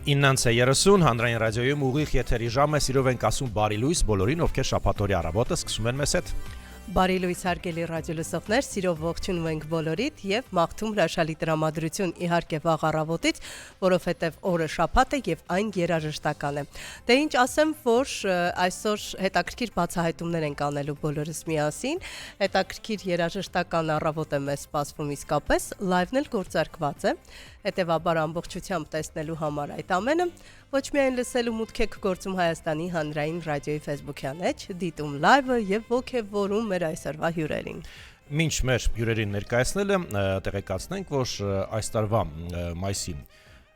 9:30 հանրային ռադիոյում ուղիղ եթերի ժամ է, սիրով ենք ասում բարի լույս բոլորին, ովքեր շաբաթօրյա առավոտը սկսում են մեզ հետ։ Բարի լույս հարգելի ռադիոլսողներ, սիրով ողջունում ենք բոլորիդ եւ մաղթում հրաշալի տրամադրություն իհարկե վաղ առավոտից, որովհետեւ օրը շաբաթ է եւ այն երաժշտական է։ Դե ինչ ասեմ, որ այսօր հետաքրքիր բացահայտումներ ենք անելու բոլորս միասին, հետաքրքիր երաժշտական առավոտ է մեզ սպասվում իսկապես, լայվն էլ գործարկված է, հետեւաբար ամբողջությամբ տեսնելու համար այդ ամենը ոչ միայն լսելու մուտք եք գործում Հայաստանի հանրային ռադիոյի Facebook-յան էջ, դիտում լայվը եւ ողջևորում մեր այսօրվա հյուրերին։ Մինչ մեր հյուրերին ներկայացնելը տեղեկացնենք, որ այս տարվա մայիսի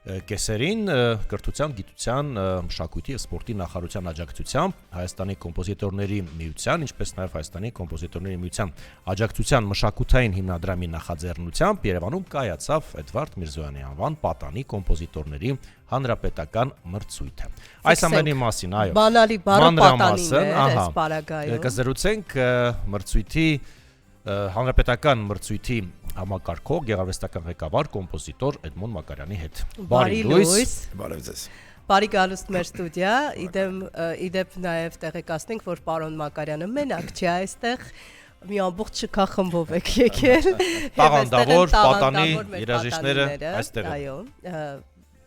կեսերին կրթության, գիտության, մշակույթի եւ սպորտի նախարարության աջակցությամբ Հայաստանի կոմպոզիտորների միության, ինչպես նաեւ Հայաստանի կոմպոզիտորների միության աջակցության մշակութային հիմնադրամի նախաձեռնությամբ Երևանում կայացավ Էդվարդ Միրզոյանի անվան պատանի կոմպոզիտորների հանրապետական մրցույթը։ Այս ամենի մասին, այո, բանալի բառը պատանին է, այս պարագայում կզրուցենք մրցույթի հանրապետական մրցույթի համակարգող գեղարվեստական ղեկավար կոմպոզիտոր Էդմոն Մակարյանի հետ։ Բարի լույս։ Բարև ձեզ։ Բարի գալուստ մեր ստուդիա, իդեպ նաև տեղեկացնենք, որ պարոն Մակարյանը մենակ չի այստեղ, մի ամբողջ շքախմբով եք եկել։ Տաղանդավոր պատանի երաժիշտները այստեղ են։ Այո,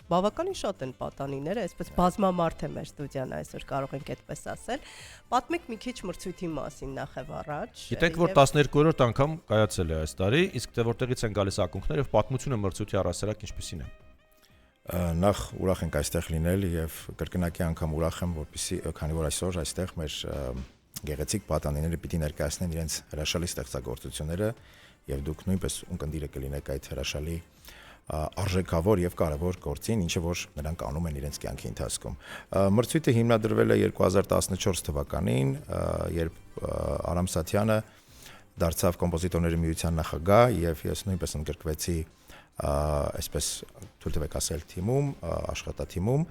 բավականին շատ են պատանիները, այսպես բազմամարդ է մեր ստուդիան այսօր կարող ենք այդպես ասել։ Պատմեք մի քիչ մրցույթի մասին նախև առաջ։ Գիտենք, որ 12-րդ անգամ կայացել է այս տարի, իսկ թե որտեղից են գալիս ակունքները եւ պատմությունը մրցույթի առասարակ ինչպիսին է։ Նախ ուրախ ենք այստեղ լինել եւ կրկնակի անգամ ուրախ եմ, որպեսզի քանի որ այսօր այստեղ մեր գեղեցիկ պատանիները պիտի ներկայացնեն իրենց հրաշալի ստեղծագործությունները եւ դուք նույնպես ունկնդիրը կլինեք այդ հրաշալի արժեքավոր եւ կարեւոր գործին, ինչը որ նրանք անում են իրենց կյանքի ընթացքում։ Մրցույթը հիմնադրվել է 2014 թվականին, երբ Արամ Սաթյանը դարձավ կոմպոզիտորների միության նախագահ եւ ես նույնպես ընդգրկվեցի այսպես թույլ տվեք ասել թիմում, աշխատաթիմում։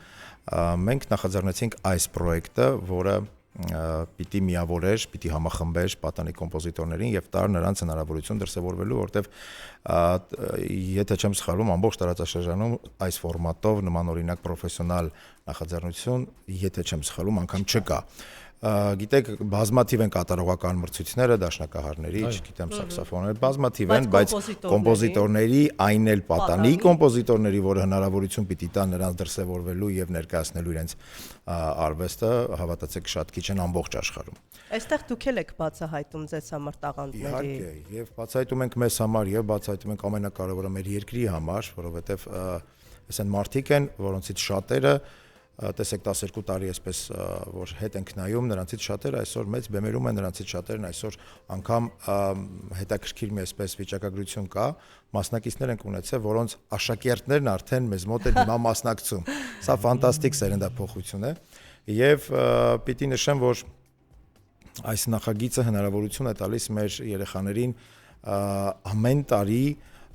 Մենք նախաձեռնեցինք այս պրոյեկտը, որը պիտի միավորեր, պիտի համախմբեր պատանի կոմպոզիտորներին եւ տար նրանց հնարավորություն դրսեւորվելու, որտեվ եթե չեմ սխալվում, ամբողջ տարածաշրջանում այս ֆորմատով նմանօրինակ պրոֆեսիոնալ նախաձեռնություն, եթե չեմ սխալվում, անգամ չկա։ Գիտեք, բազմաթիվ են կատարողական մրցույթները, դաշնակահարների, չգիտեմ, սաքսոֆոններ, բազմաթիվ են, բայց կոմպոզիտորների, այն էլ պատանի կոմպոզիտորների, որը հնարավորություն պիտի տան նրանց դրսևորվելու եւ ներկայացնելու իրենց արվեստը, հավատացեք, շատ քիչ են ամբողջ աշխարհում։ Այստեղ դուք եք բացահայտում ձեզ համար տաղանդների։ Իհարկե, եւ բացահայտում ենք մեզ համար եւ բացահայտում ենք ամենակարևորը մեր երկրի համար, որովհետեւ այս են մարդիկ են, որոնցից շատերը տեսեք 12 տարի այսպես որ հետ ենք նայում, նրանցից շատերը այսօր մեծ բեմերում են, նրանցից շատերն այսօր անգամ հետաքրքիր մի այսպես վիճակագրություն կա, մասնակիցներ ենք ունեցել, որոնց աշակերտներն արդեն մեզ մոտ են հիմա մասնակցում։ Սա ֆանտաստիկ սերնդափոխություն է եւ պիտի նշեմ, որ այս նախագիծը հնարավորություն է տալիս մեր երեխաներին ամեն տարի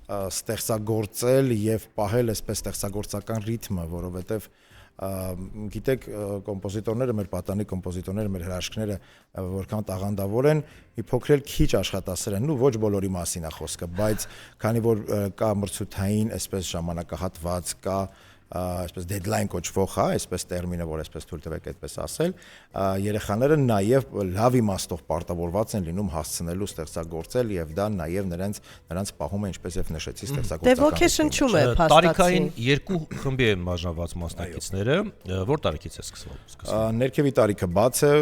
ստեղծագործել եւ պահել այսպես ստեղծագործական ռիթմը, որովհետեւ գիտեք կոմպոզիտորները, մեր պատանի կոմպոզիտորները, մեր հրաշքները որքան տաղանդավոր են, մի փոքր էլ քիչ աշխատասեր են, ու ոչ բոլորի մասին է խոսքը, բայց քանի որ կա մրցութային այսպես ժամանակահատված, կա այսպես deadline կոչվող, հա, այսպես տերմինը, որ այսպես թույլ տվեք այդպես ասել, երեխաները նաև լավ իմաստով պարտավորված են լինում հասցնելու ստեղծագործել եւ դա նաև նրանց պահում է, ինչպես եւ նշեցի, ստեղծագործական։ Դե ոգեշնչում է փաստացի։ Տարիքային երկու խմբի են բաժանված մասնակիցները, որ տարիքից է սկսվում։ Ներքևի տարիքը բաց է,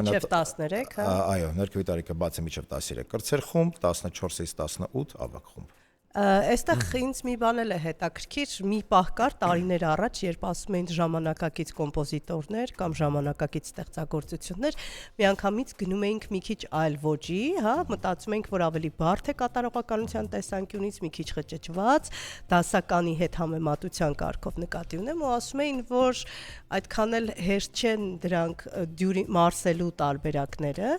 մինչև 13, հա։ Այո, ներքևի տարիքը բաց է մինչև 13 կրտսեր խումբ, 14-ից 18 ավագ խումբ։ Այստեղ ինձ մի բան էլ է հետաքրքիր, մի պահ կար տարիներ առաջ, երբ ասում էին ժամանակակից կոմպոզիտորներ կամ ժամանակակից ստեղծագործություններ, միանգամից գնում էինք մի քիչ այլ ոճի, հա, մտածում էինք, որ ավելի բարդ է կատարողականության տեսանկյունից, մի քիչ խճճված, դասականի հետ համեմատության կարգով նկատի ունեմ ու ասում էին, որ այդքան էլ հեշտ չեն դրանք մարսելու տարբերակները։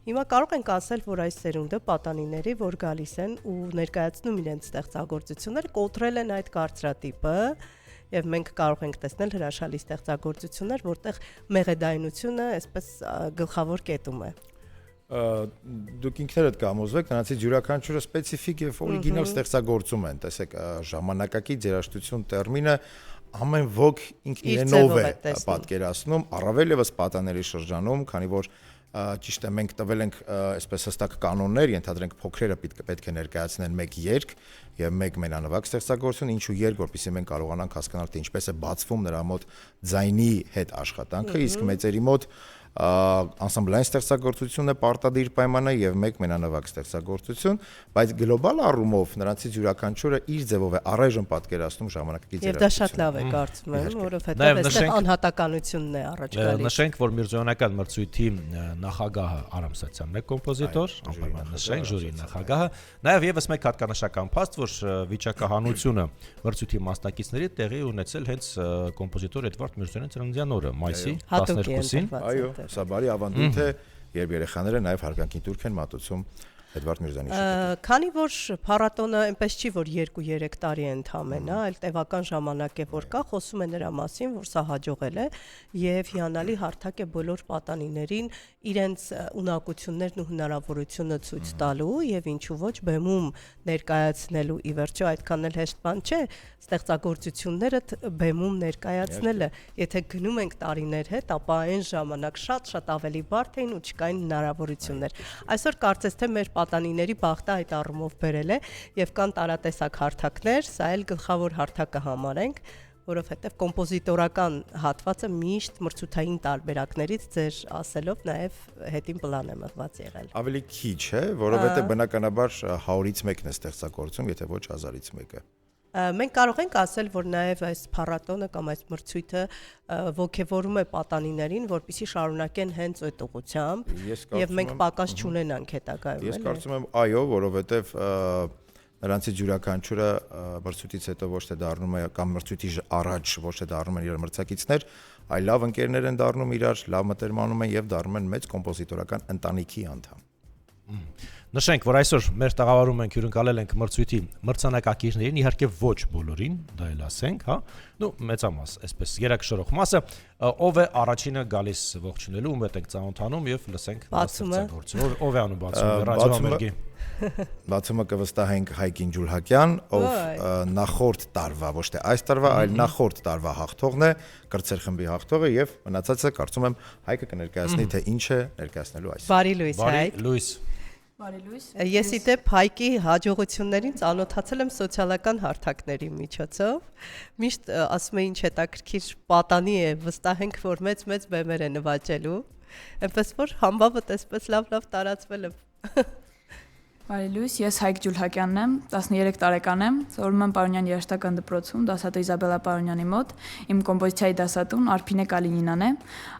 Հիմա կարող ենք ասել, որ այս սերունդը պատանիների, որ գալիս են ու ներկայացնում իրենց ստեղծագործությունները կոտրել են այդ կարծրատիպը եւ մենք կարող ենք տեսնել հրաշալի ստեղծագործություններ, որտեղ մեղեդայնությունը այսպես գլխավոր կետում է։ Դուք ինքներդ կամոզվեք, նրանցից յուրաքանչյուրը սպეციფიկ եւ օրիգինալ ստեղծագործում են, տեսեք, ժամանակակից երաժշտություն տերմինը ամեն ոք ինքն Իր իրենով ձևով է է տեսնում։ պատկերացնում, առավել եւս պատանելի շրջանում, քանի որ ճիշտ է մենք տվել ենք այսպես հստակ կանոններ, ենթադրենք փոքրերը պետք է ներկայացնեն մեկ երգ եւ մեկ մենանվագ ստեղծագործություն, ինչու երգ, որպեսզի մենք կարողանանք հասկանալ թե ինչպես է բացվում նրա մոտ ձայնի հետ աշխատանքը, իսկ մեծերի մոտ անսամբլային ստեղծագործությունը պարտադիր պայման է եւ մեկ մենանվագ ստեղծագործություն, բայց գլոբալ առումով նրանցից յուրաքանչյուրը իր ձևով է առայժմ պատկերացնում ժամանակակից Եվ դա շատ լավ է կարծում եմ, որովհետեւ այստեղ անհատականությունն է առաջ գալիս։ Նշենք, որ Միրզոյանական մրցույթի նախագահը Արամ Սաթյանն է կոմպոզիտոր, անպայման նշենք ժյուրի նախագահը, նաեւ եւս մեկ հատկանշական փաստ, որ վիճակահանությունը մրցույթի մասնակիցների տեղի ունեցել հենց կոմպոզիտոր Էդվարդ Միրզոյանի ծննդյան օրը, մայիսի 12-ին։ Այո, սա բարի ավանդույթ է, երբ երեխաները նաև հարգանքի տուրք են մատուցում Էդվարդ Միրզոյանի շնորհիվ։ Քանի որ փառատոնը այնպես չի, որ 2-3 տարի է ընդամենը, այլ տևական ժամանակ է որ կա, խոսում է նրա մասին, որ սա հաջողել է եւ հիանալի հարթակ է բոլոր պատանիներին իրենց ունակություններն ու հնարավորությունը ցույց տալու եւ ինչու ոչ բեմում ներկայացնելու ի վերջո այդքան էլ հեշտ բան չէ ստեղծագործությունները բեմում ներկայացնելը, եթե գնում ենք տարիներ հետ, ապա այն ժամանակ շատ ավելի բարդ էին ու չկային հնարավորություններ։ Այսօր կարծես թե մեր պատանիների բախտը այդ առումով բերել է եւ կան տարատեսակ հարթակներ, սա էլ գլխավոր հարթակը համարենք, որովհետեւ կոմպոզիտորական հատվածը միշտ մրցութային տարբերակներից ձեր ասելով նաեւ հետին պլան է մղված եղել։ Ավելի քիչ է, որովհետեւ բնականաբար 100-ից 1-ն է ստեղծագործում, եթե ոչ 1000-ից 1-ը։ Մենք կարող ենք ասել, որ նաև այս փառատոնը կամ այս մրցույթը ոգևորում է պատանիներին, որպեսզի շարունակեն հենց այդ ուղղությամբ եւ մենք պակաս չունենանք հետագայում։ Ես կարծում եմ, այո, որովհետեւ նրանցից յուրաքանչյուրը մրցույթից հետո ոչ թե դառնում է կամ մրցույթի առաջ ոչ թե դառնում են իրար մրցակիցներ, այլ լավ ընկերներ են դառնում իրար, լավ մտերմանում են եւ դառնում են մեծ կոմպոզիտորական ընտանիքի անդամ։ Նշենք, որ այսօր մեր տաղավարում ենք հյուրընկալել ենք մրցույթի մրցանակակիրներին, իհարկե ոչ բոլորին, դա էլ ասենք, հա։ Ну, մեծամաս, այսպես երակշռող մասը, ով է առաջինը գալիս ողջունելու, ում հետ ենք ծանոթանում եւ լսենք ստեղծագործություն։ Ով է անում բացումը ռադիոհամերգի։ Բացումը կվստահենք Հայկ Ինջուլհակյան, ով նախորդ տարվա, ոչ թե այս տարվա, այլ նախորդ տարվա հաղթողն է, կրտսեր խմբի հաղթողը եւ մնացածը կարծում եմ Հայկը կներկայացնի թե ինչ է ներկայացնելու այսօր։ Բարի լույս, Հայկ։ Բարի լույս։ Բարի լույս։ Ես իդեպ Հայկի հաջողություններին ծանոթացել եմ սոցիալական հարթակների միջոցով։ Միշտ ասում էին, ինչ հետաքրքիր պատանի է, վստահ ենք, որ մեծ բեմեր է նվաճելու։ Այնպես որ համբավը տեսպես լավ տարածվել է։ Բարի լույս, ես Հայկ Ջուլհակյանն եմ, 13 տարեկան եմ, սովորում եմ Պարոնյան երաժշտական դպրոցում, դասատու Իզաբելլա Պարոնյանի մոտ, իմ կոմպոզիցիայի դասատուն Արփինե Կալինինան է։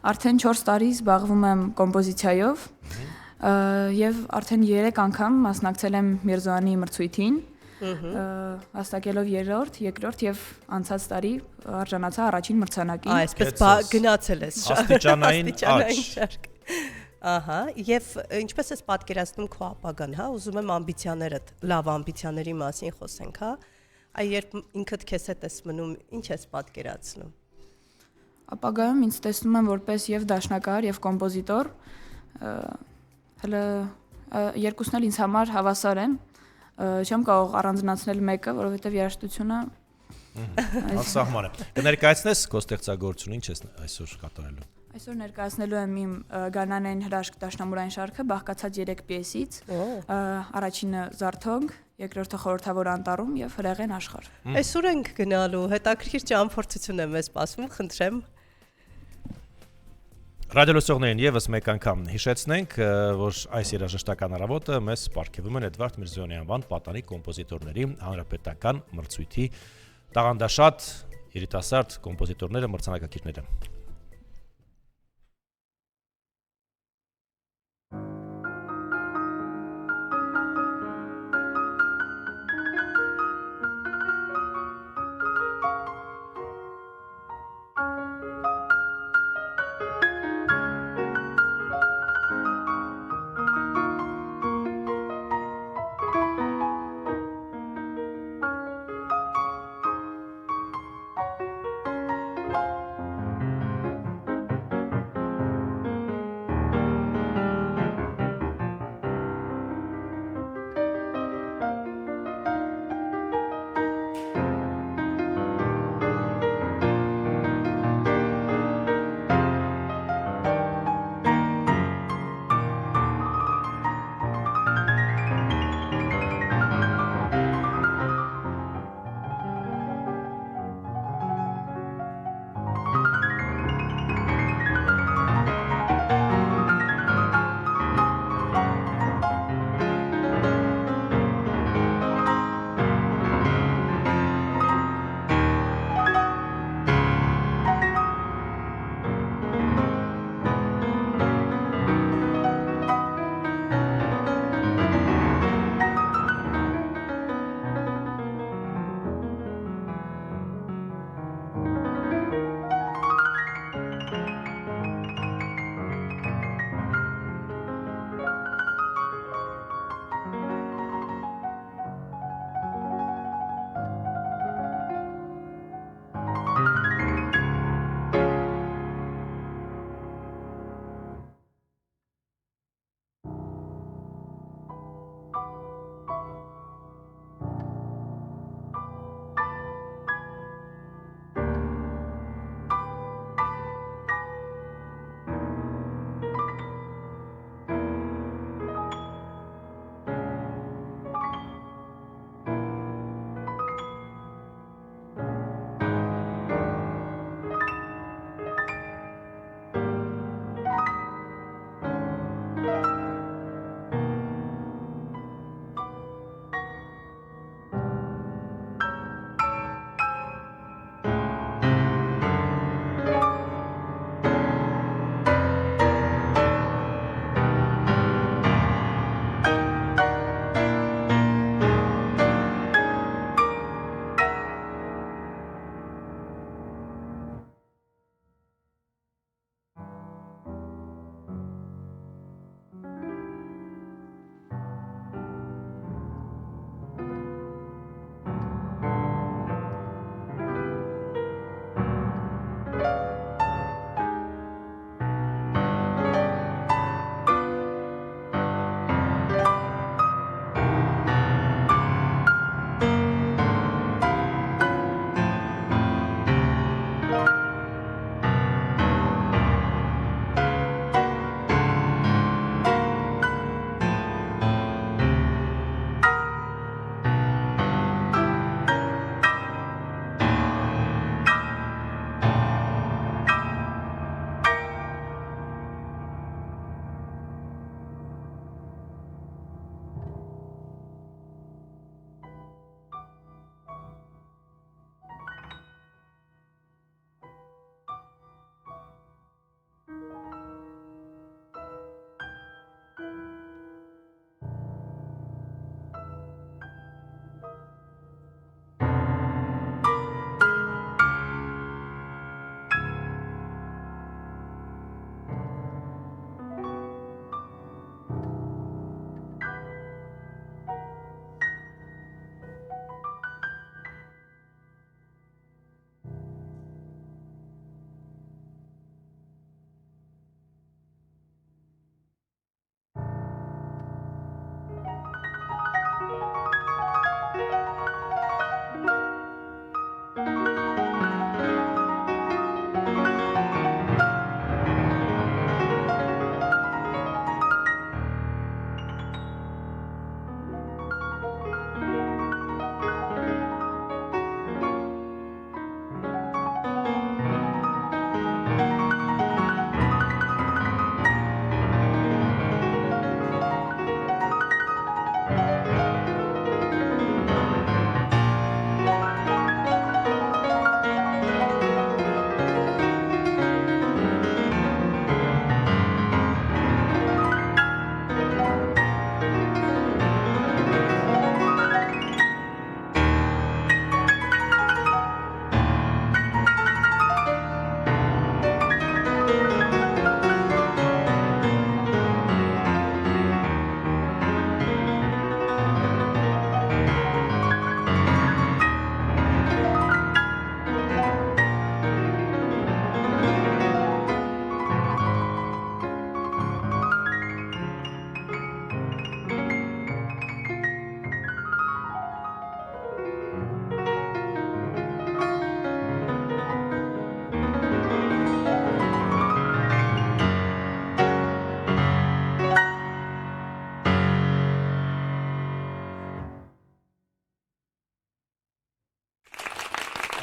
Արդեն 4 տարի զբաղվում եմ կոմպոզիցիայով եւ արդեն 3 անգամ մասնակցել եմ Միրզոյանի մրցույթին, հաստակելով 3-րդ, 2-րդ եւ անցած տարի արժանացա առաջին մրցանակին։ Այսպես գնացել ես աստիճանային շարք։ Ահա, եւ ինչպես ես պատկերացնում քո ապագան, հա, ուզում եմ ամբիցիաներդ, լավ ամբիցիաների մասին խոսենք, հա։ Այ երբ ինքդ քեզ հետ ես մնում, ինչ ես պատկերացնում։ Ապագայում ինձ տեսնում եմ որպես եւ դաշնակահար եւ կոմպոզիտոր, հələ երկուսն էլ ինձ համար հավասար են, չեմ կարող առանձնացնել մեկը, որովհետեւ երաժշտությունը անսահման է։ Կներկայացնես քո ստեղծագործությունը, ինչ ես այսօր կատարելու։ Այսօր ներկայացնելու եմ իմ Գարնանային հրաշք դաշնամուրային շարքը, բաղկացած 3 պիեսից, առաջինը Զարթոնք, երկրորդը Խորհրդավոր անտառում եւ Հրեղեն աշխարհ։ Այսօր ենք գնալու, հետաքրքիր ճամփորդություն է մեզ սպասում, խնդրեմ։ Ռադիոլսողներին եւս մեկ անգամ հիշեցնենք, որ այս երաժշտական առավոտը մեզ պարգևում են Էդվարդ Միրզոյանի անվան պատանի կոմպոզիտորների հանրապետական մրցույթի տաղանդաշատ երիտասարդ կոմպոզիտորները, մրցանակակիրները։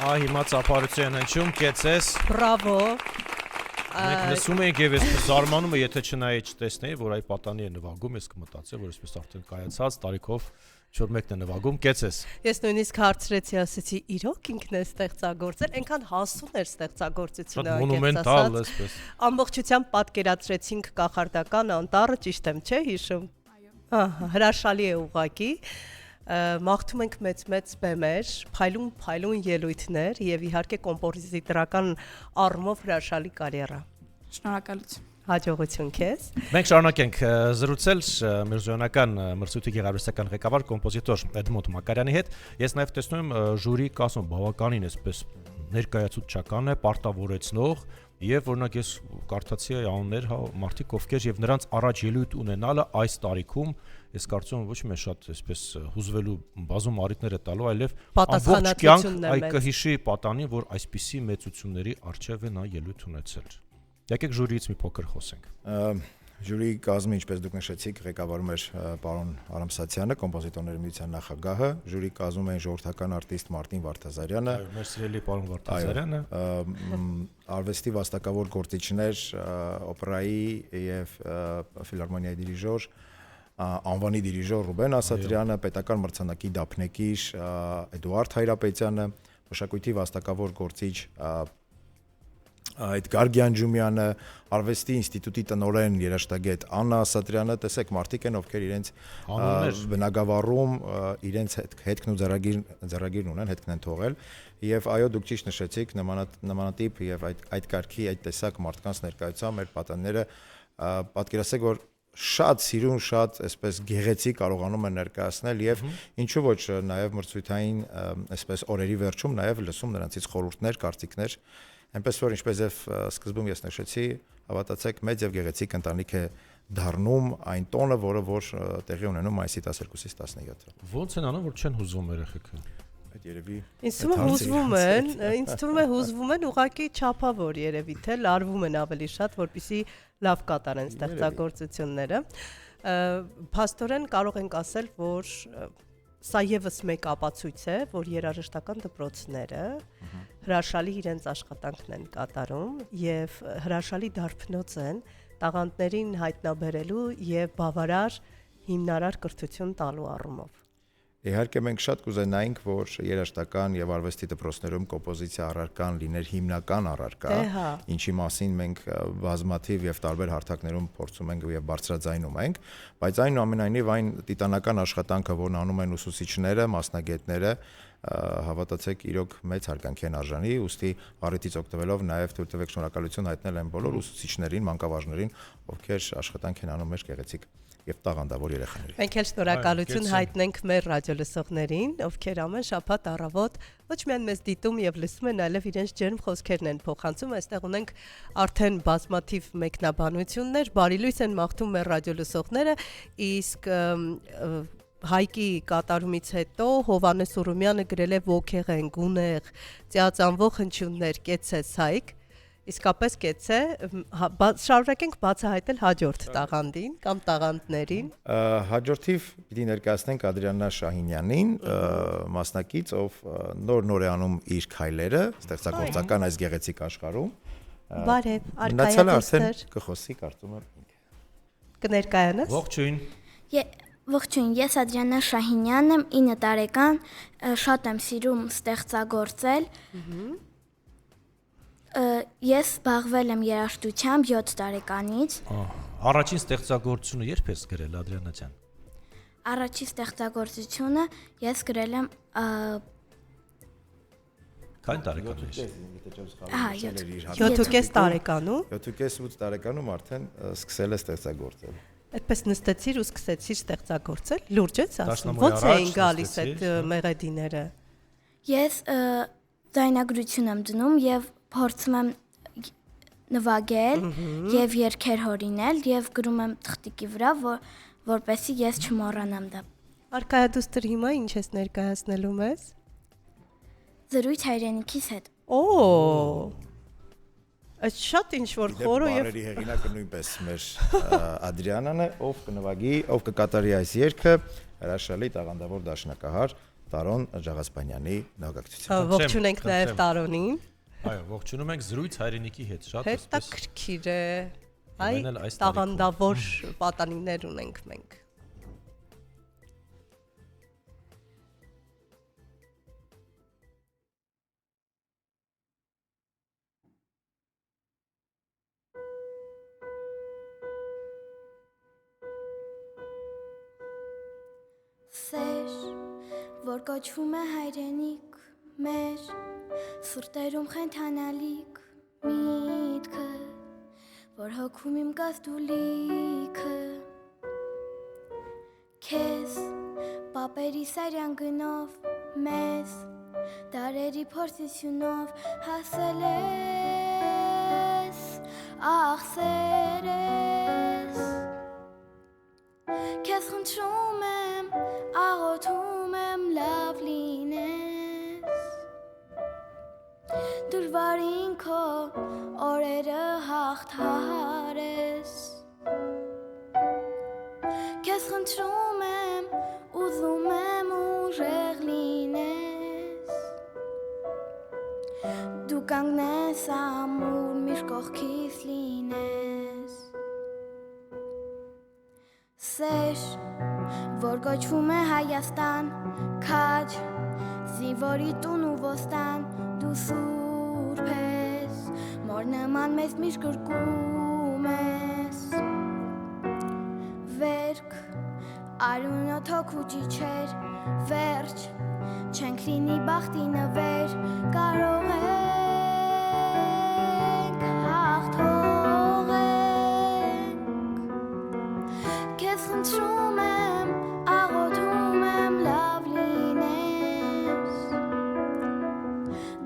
Հիմա ծափարություն հնչում, կեցես։ Բրավո։ Մենք լսում ենք եւ այսպես զարմանում եմ, եթե չնայի չտեսնեի, որ այ պատանի է նվագում, ես կմտածեի, որ այսպես արդեն կայացած տարիքով չոր մեկն է նվագում, կեցես։ Ես նույնիսկ հարցրեցի, ասեցի, իրոք ինքն է ստեղծագործել, այնքան հասուն էր ստեղծագործությունը, Շատ մոնումենտալ այսպես։ Ամբողջությամբ պատկերացրեցինք կախարդական անտառը, ճիշտ եմ, չէ՞ հիշում։ Ահա, հրաշալի է ուղղակի։ Մաղթում ենք մեծ բեմեր, փայլուն ելույթներ եւ իհարկե կոմպոզիտորական առումով հրաշալի կարիերա։ Շնորհակալություն։ Հաջողություն քեզ։ Մենք շարունակենք զրուցել մեր զոնական մրցույթի գեղարվեստական ղեկավար կոմպոզիտոր Էդմոնդ Մակարյանի հետ։ Ես նաև տեսնում եմ ժյուրի կազմը բավականին այսպես ներկայացուցչական է, պարտավորեցնող եւ օրինակ ես կարդացի անուններ, մարդիկ ովքեր եւ նրանց առաջ ելույթ ունենալը այս տարիքում ես կարծում եմ ոչ մի շատ այսպես հուզվելու բազում առիթներ է տալու, այլև ամբողջ կյանք այ կհիշի պատանին, որ այսպիսի մեծությունների արժև է նա ելույթ ունեցել։ Եկեք ժյուրիից մի փոքր խոսենք։ Ժյուրիի կազմը, ինչպես դուք նշեցիք, ղեկավարում էր պարոն Արամ Սացյանը, կոմպոզիտորների միության նախագահը, ժյուրի կազմում էին ժողովրդական արտիստ Մարտին Վարդազարյանը, այո, մեր սիրելի պարոն Վարդազարյանը, արվեստի վաստակավոր գործիչներ, օպերայի եւ ֆիլհարմոնիայի դիրիժոր, անվանի դիրիժոր Ռուբեն Ասատրյանը, պետական մրցանակի դափնեկիր Էդուարդ Հայրապետյանը, մշակույթի վաստակավոր գործիչ Էդգար Գյանջումյանը, Արվեստի ինստիտուտի տնօրեն երաժշտագետ Աննա Ասատրյանը, տեսեք մարդիկ են, ովքեր իրենց բնագավառում իրենց հետքն ու ձեռագիրն ունեն, հետքն են թողել եւ այո դուք ճիշտ նշեցիք նմանատիպ եւ այդ կարգի այդ տեսակ մարդկանց ներկայությամբ մեր պատանիները պատկերացրեք որ շատ սիրուն, շատ այսպես գեղեցիկ կարողանում են ներկայացնել եւ ինչու ոչ նաեւ մրցույթային այսպես օրերի վերջում նաեւ լսում նրանցից խորհուրդներ, կարծիքներ Այնպես որ ինչպես եւ սկզբում ես նշեցի, հավատացեք, մեծ եւ գեղեցիկ ընտանիք է դառնում այն տոնը, որ տեղի ունենում մայիսի 12-ից 17-ը։ Ոնց են անում, որ չեն հուզվում երեխեքը։ Այդ երևի Ինձ թվում է հուզվում են ուղղակի չափավոր երևի թե լարվում են ավելի շատ, որպեսզի լավ կատարեն ստեղծագործությունները։ Փաստորեն կարող ենք ասել, որ սա եւս մեկ ապացույց է, որ երաժշտական դպրոցները հրաշալի իրենց աշխատանքն են կատարում եւ հրաշալի դարբնոց են տաղանդներին հայտնաբերելու եւ բավարար հիմնարար կրթություն տալու առումով։ Իհարկե մենք շատ կուզենայինք, որ երաժշտական եւ արվեստի դպրոցներում կոմպոզիցիա առարկան լիներ հիմնական առարկա, ինչի մասին մենք բազմաթիվ եւ տարբեր հարթակներում փորձում ենք եւ բարձրաձայնում ենք, բայց այնուամենայնիվ այն տիտանական աշխատանքը, որն անում են ուսուցիչները, մասնագետները, հավատացեք իրոք մեծ հարգանքի են արժանի, ուստի առիթից օգտվելով նաեւ թույլ տվեք շնորհակալություն հայտնել այն բոլոր ուսուցիչներին, մանկավարժներին, ովքեր աշխատանք են անում մեր գեղեցիկ եւ տաղանդավոր երեխաներին։ Մենք էլ շնորհակալություն հայտնենք մեր ռադիոլսողներին, ովքեր ամեն շաբաթ առավոտ ոչ միայն մեզ դիտում եւ լսում են, այլև իրենց ջերմ խոսքերն են փոխանցում։ Այստեղ ունենք արդեն բազմաթիվ մեկնաբանություններ, բարի լույս են մաղթում մեր ռադիոլսողները, իսկ Հայկի կատարումից հետո Հովանես Ուրումյանը գրել է ոգեղեն, գունեղ, ծիածանվող հնչյուններ, կեցես Հայկ, իսկապես կեցե, շարունակենք բացահայտել հաջորդ տաղանդին կամ տաղանդներին։ Հաջորդիվ պիտի ներկայացնենք Ադրիաննա Շահինյանին, մասնակից, ով նոր է անում իր քայլերը, ստեղծագործական այս գեղեցիկ աշխարհում։ Բարև, Մնացյալը արդեն կխոսի, կարծում եմ ինքը։ Կներկայանաս։ Ողջույն։ Ողջույն, ես Ադրիաննա Շահինյանն եմ, 9 տարեկան, շատ եմ սիրում ստեղծագործել։ Ես զբաղվել եմ երաժշտությամբ 7 տարեկանից։ Առաջին ստեղծագործությունը երբ ես գրել, Ադրիաննա ջան։ Առաջին ստեղծագործությունը ես գրել եմ Քանի տարեկան ես։ 7.5 տարեկանում։ 7.5-8 տարեկանում արդեն սկսել է ստեղծագործել։ Այդպես նստեցիր ու սկսեցիր ստեղծագործել, լուրջ ես ասում, ո՞նց էին գալիս այդ մեղեդիները։ Ես ձայնագրություն եմ դնում եւ փորձում եմ նվագել եւ երգեր հորինել եւ գրում եմ թղթիկի վրա, որպեսզի ես չմոռանամ դա։ Արքայադուստր հիմա ինչ ես ներկայացնելու մեզ։ Զրույց հայրենիքիս հետ։ Այդ շատ ինչ որ խորը եւ բարերի հեղինակը նույնպես մեր Ադրիանան է, ով կնվագի, ով կկատարի այս երգը, հրաշալի տաղանդավոր դաշնակահար Տարոն Ջաղասպանյանի նահատակությամբ։ Ողջունենք նաև Տարոնին։ Այո, ողջունում ենք զրույց հայրենիքի հետ, շատ Հետաքրքիր է։ Այ Ուրեմն էլ այս տաղանդավոր պատանիներ ունենք մենք։ Սեր, որ կոչվում է հայրենիք մեր, սուրտերում խենթանալիք միտքը, որ հոգում իմ կազդուլիքը, քեզ պապերի սարյան գնով մեզ, դարերի փորձությունով հասել ես, ախ սեր ես, քեզ խնդրում եմ, աղոթում եմ լավ լինես, դժվարին քո օրերը հաղթահարես, քեզ խնդրում եմ, ուզում եմ ուժեղ լինես, դու կանգնես ամուր միշտ կողքիս լինես, սեր, որ կոչվում է Հայաստան, քաջ, զինվորի տուն ու ոստան, դու սուրբ ես, մոր նման մեզ միշտ գրկում ես, վերք, արյունոտ հոգու ճիչեր, վերջ, չենք լինի բախտի նվեր, կարող ենք հաղթողենք, քեզ խնդրում եմ, աղոթում եմ լավ լինես,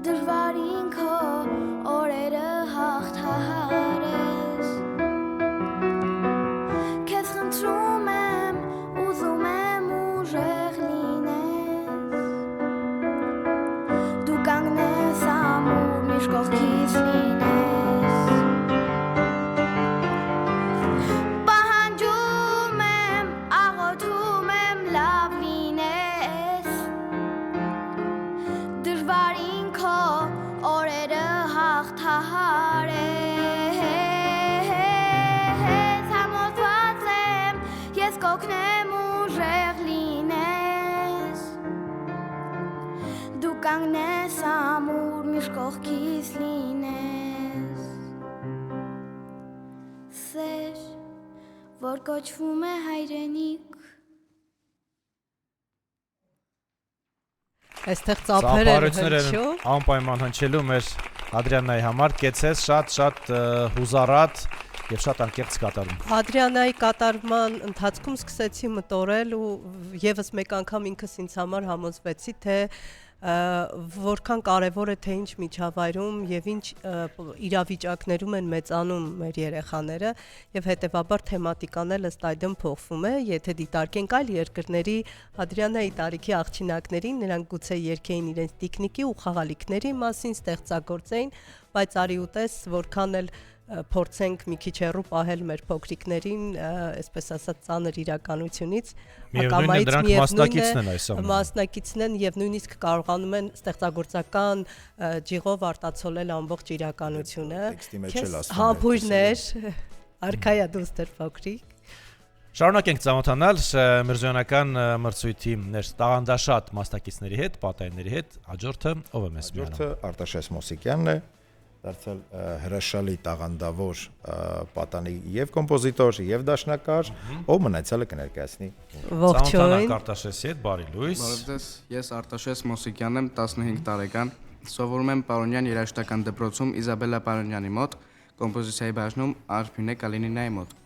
դժվարին քո օրերը հաղթահարես, քեզ խնդրում եմ, ուզում եմ ուժեղ լինես, դու կանգնես ամուր միշտ կողքիս լինես, կանգնես ամուր միշտ կողքիս լինես, սեր, որ կոչվում է հայրենիք, Այստեղ ծափեր են հնչում, անպայման հնչելու մեր Ադրիանայի համար, կեցես շատ հուզառատ եւ շատ անկեղծ կատարում։ Ադրիանայի կատարման ընթացքում սկսեցի մտորել ու եւս մեկ անգամ ինքս ինձ համար համոզվեցի, թե որքան կարևոր է թե ինչ միջավայրում եւ ինչ իրավիճակներում են մեծանում մեր երեխաները եւ հետեւաբար թեմատիկան էլ ըստ այդմ փոխվում է, եթե դիտարկենք այլ երկրների Ադրիանայի տարիքի աղջինակներին, նրանք գուցե երգեին իրենց տիկնիկի ու խաղալիքների մասին, ստեղծագործեին, բայց արի ուտես որքան էլ փորձենք մի քիչ հեռու պահել մեր փոքրիկներին, այսպես ասած, ծանր իրականությունից, ակամայից միևնույն է մասնակիցն են եւ նույնիսկ կարողանում են ստեղծագործական ջիղով արտացոլել ամբողջ իրականությունը։ Համբույրներ, արքայա դուստր փոքրիկ։ Շարունակենք ծանոթանալ Միրզոյանական մրցույթի տաղանդաշատ մասնակիցների հետ, պատայների հետ, հաջորդը ով է մեզ միանում։ Հաջորդը Արտաշես Մոսիկյանն է, դարձել հրաշալի տաղանդավոր պատանի եւ կոմպոզիտոր եւ դաշնակար, ով մնացյալը կներկայացնի։ Ողջույն Արտաշեսի հետ, բարի լույս։ Բարև ձեզ, ես Արտաշես Մոսիկյանն եմ, 15 տարեկան, սովորում եմ Պարոնյան երաժշտական դպրոցում Իզաբելլա Պարոնյանի մոտ, կոմպոզիցիայի բաժնում Արփինե Կալինինայի մոտ։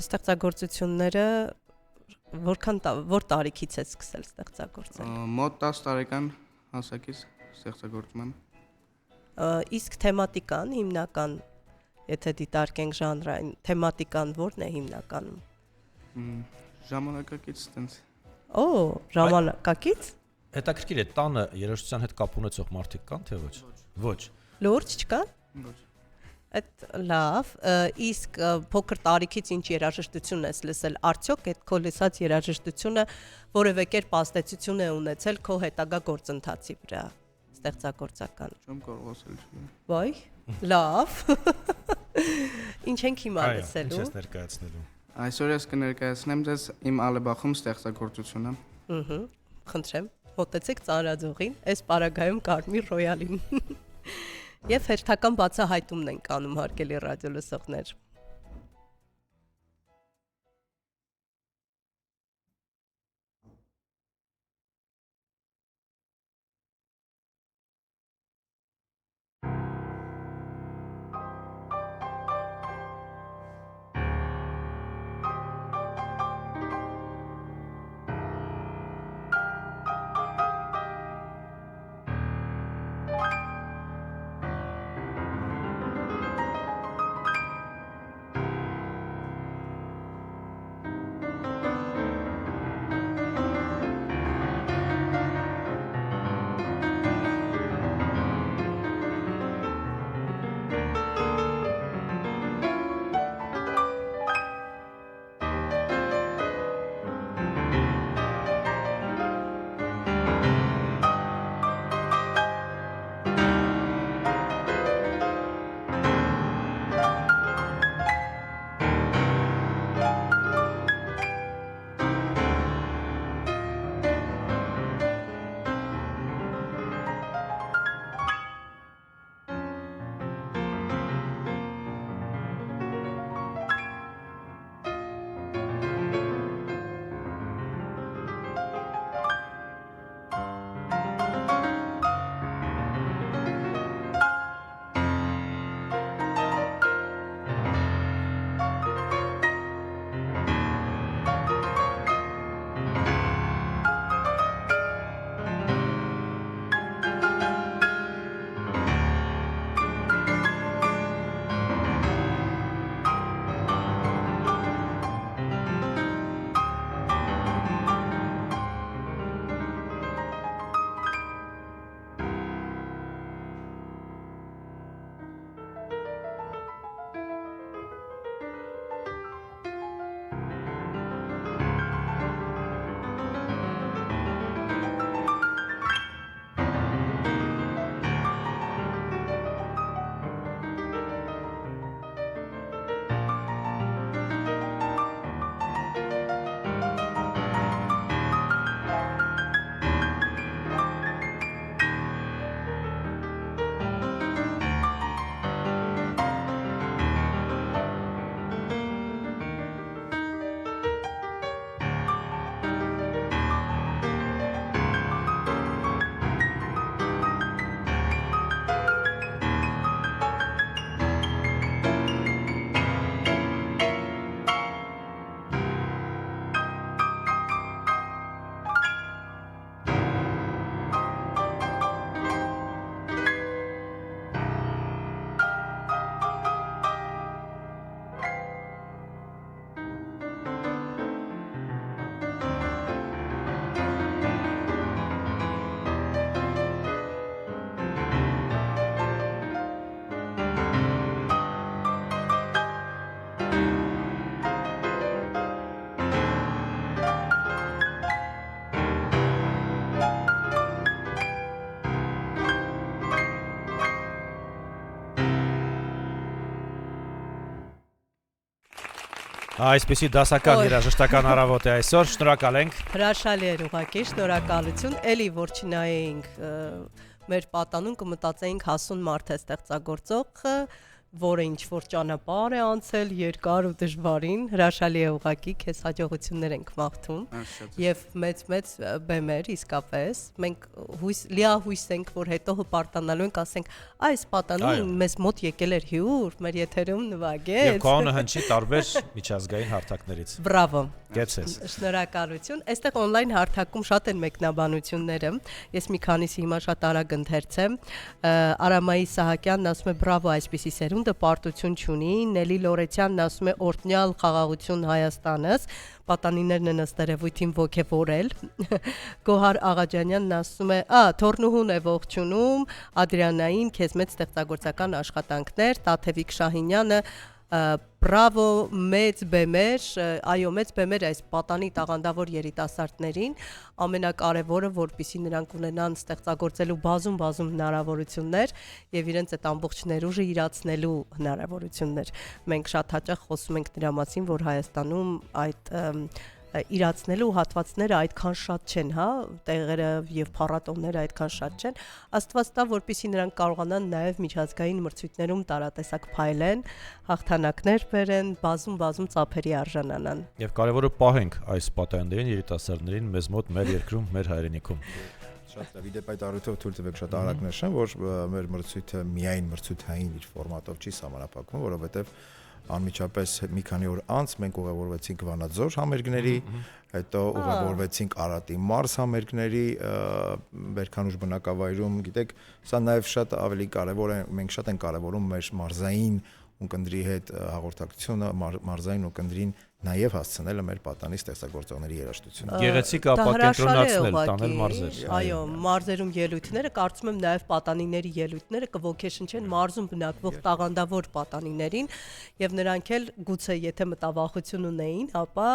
Ստեղծագործությունները որ տարիքից է սկսել ստեղծագործել։ Մոտ 10 տարեկան հասակից ստեղծագործում եմ։ Իսկ թեմատիկան հիմնական, եթե դիտարկենք ժանրային, թեմատիկան ո՞րն է հիմնականում։ Ժամանակակից տենց։ Օ, ժամանակակից։ Հետաքրքիր է, տանը երաժշտության հետ կապ ունեցող մարդիկ կան, թե ոչ։ Ոչ։ Լուրջ չկա։ Ոչ։ Այդ լավ, իսկ փոքր տարիքից ինչ երաժշտություն ես լսել, արդյոք այդ քո լսած երաժշտությունը որևէ կերպ ազդեցություն է ունեցել քո հետագա գործընթացի վրա, ստեղծագործական։ Չեմ կարող ասել։ Ոայ, լավ։ Ինչ ենք հիմա լսելու։ Ինչ ես ներկայացնելու։ Այսօր ես կներկայացնեմ ձեզ իմ ալեբախում ստեղծագործությունը։ Խնդրեմ, մոտեցեք ծանրաձողին, այս պարագայում Կարմիր Ռոյալին։ Եվ հերթական բացահայտումն ենք անում հարգելի ռադիոլսողներ։ Այսպեսի դասական երաժշտական առավոտ է այսօր, շնորհակալ ենք։ Հրաշալի էր ուղղակի, շնորհակալություն։ Էլի որ չնայեինք մեր պատանուն կմտածեինք Հասուն մարդ է ստեղծագործող, որը ինչ որ ճանապարհ է անցել երկար ու դժվարին, հրաշալի է ուղղակի, քեզ հաջողություններ ենք մաղթում։ Եվ մեծ բեմեր իսկապես, մենք լիահույս ենք, որ հետո հպարտանալու ենք, ասենք, այս պատանուն մեզ մոտ եկել էր հյուր, մեր եթերում նվագեց։ Եվ քոնը հնչի տարբեր միջազգային հարթակներից։ Բրավո։ Կեցես։ Շնորհակալություն։ Այստեղ on-line հարթակում շատ են մեկնաբանությունները։ Ես մի քանիսի հիմա շատ արագ ընթերցեմ։ Արամայի Սահակյանն ասում է բրավո, այսպիսի սերունդը պարտություն չունի։ Նելի Լորեցյանն ասում է օրտնյալ խաղաղություն Հայաստանս։ Պատանիներն են ըստ երևույթին ոգևորել։ Գոհար Աղաջանյանն ասում է, Թորնուհուն է ողջունում, Ադրիանային, քեզ մեծ ստեղծագործական աշխատանքներ, Տաթևիկ Շահինյանը բրավո մեծ բեմեր, այո մեծ բեմեր այս պատանի տաղանդավոր երիտասարդներին, ամենակարևորը որպեսզի նրանք ունենան ստեղծագործելու բազում հնարավորություններ եւ իրենց այդ ամբողջ ներուժը իրացնելու հնարավորություններ։ Մենք շատ հաճախ խոսում ենք դրա մասին, որ Հայաստանում այդ իրացնելու հատվածները այդքան շատ չեն, հա, տեղերը եւ փառատոները այդքան շատ չեն, Աստված տա, որպեսզի նրանք կարողանան նաեւ միջազգային մրցույթներում տարատեսակ փայլեն, հաղթանակներ բերեն, բազում ծափերի արժանանան։ Եվ կարևորը պահենք այս պատանիներին, երիտասարդներին մեզ մոտ, մեր երկրում, մեր հայրենիքում։ Շատ լավ, իդեպ այդ առիթով թույլ տվեք շատ արագ նշեմ, որ մեր մրցույթը միայն մրցութային իր ֆորմատով չի սահմանափակվում, որովհետեւ անմիջապես մի քանի օր անց մենք ուղևորվեցինք Վանաձոր համերգների, հետո ուղևորվեցինք Արատի Մարս համերգների, Բերքանուշ բնակավայրում, գիտեք, սա նաև շատ ավելի կարևոր է, մենք շատ ենք կարևորում մեր մարզային ունկնդրի հետ հաղորդակցությունը, մարզային ունկնդրին նաև հասցնելը մեր պատանի ստեղծագործողների երաժշտությունը։ Գեղեցիկ ապակենտրոնացնել, տանել մարզեր։ Այո, մարզերում ելույթները, կարծում եմ նաև պատանիների ելույթները կոգեշնչեն մարզում բնակվող տաղանդավոր պատանիներին եւ նրանք էլ գուցե եթե մտավախություն ունեին, ապա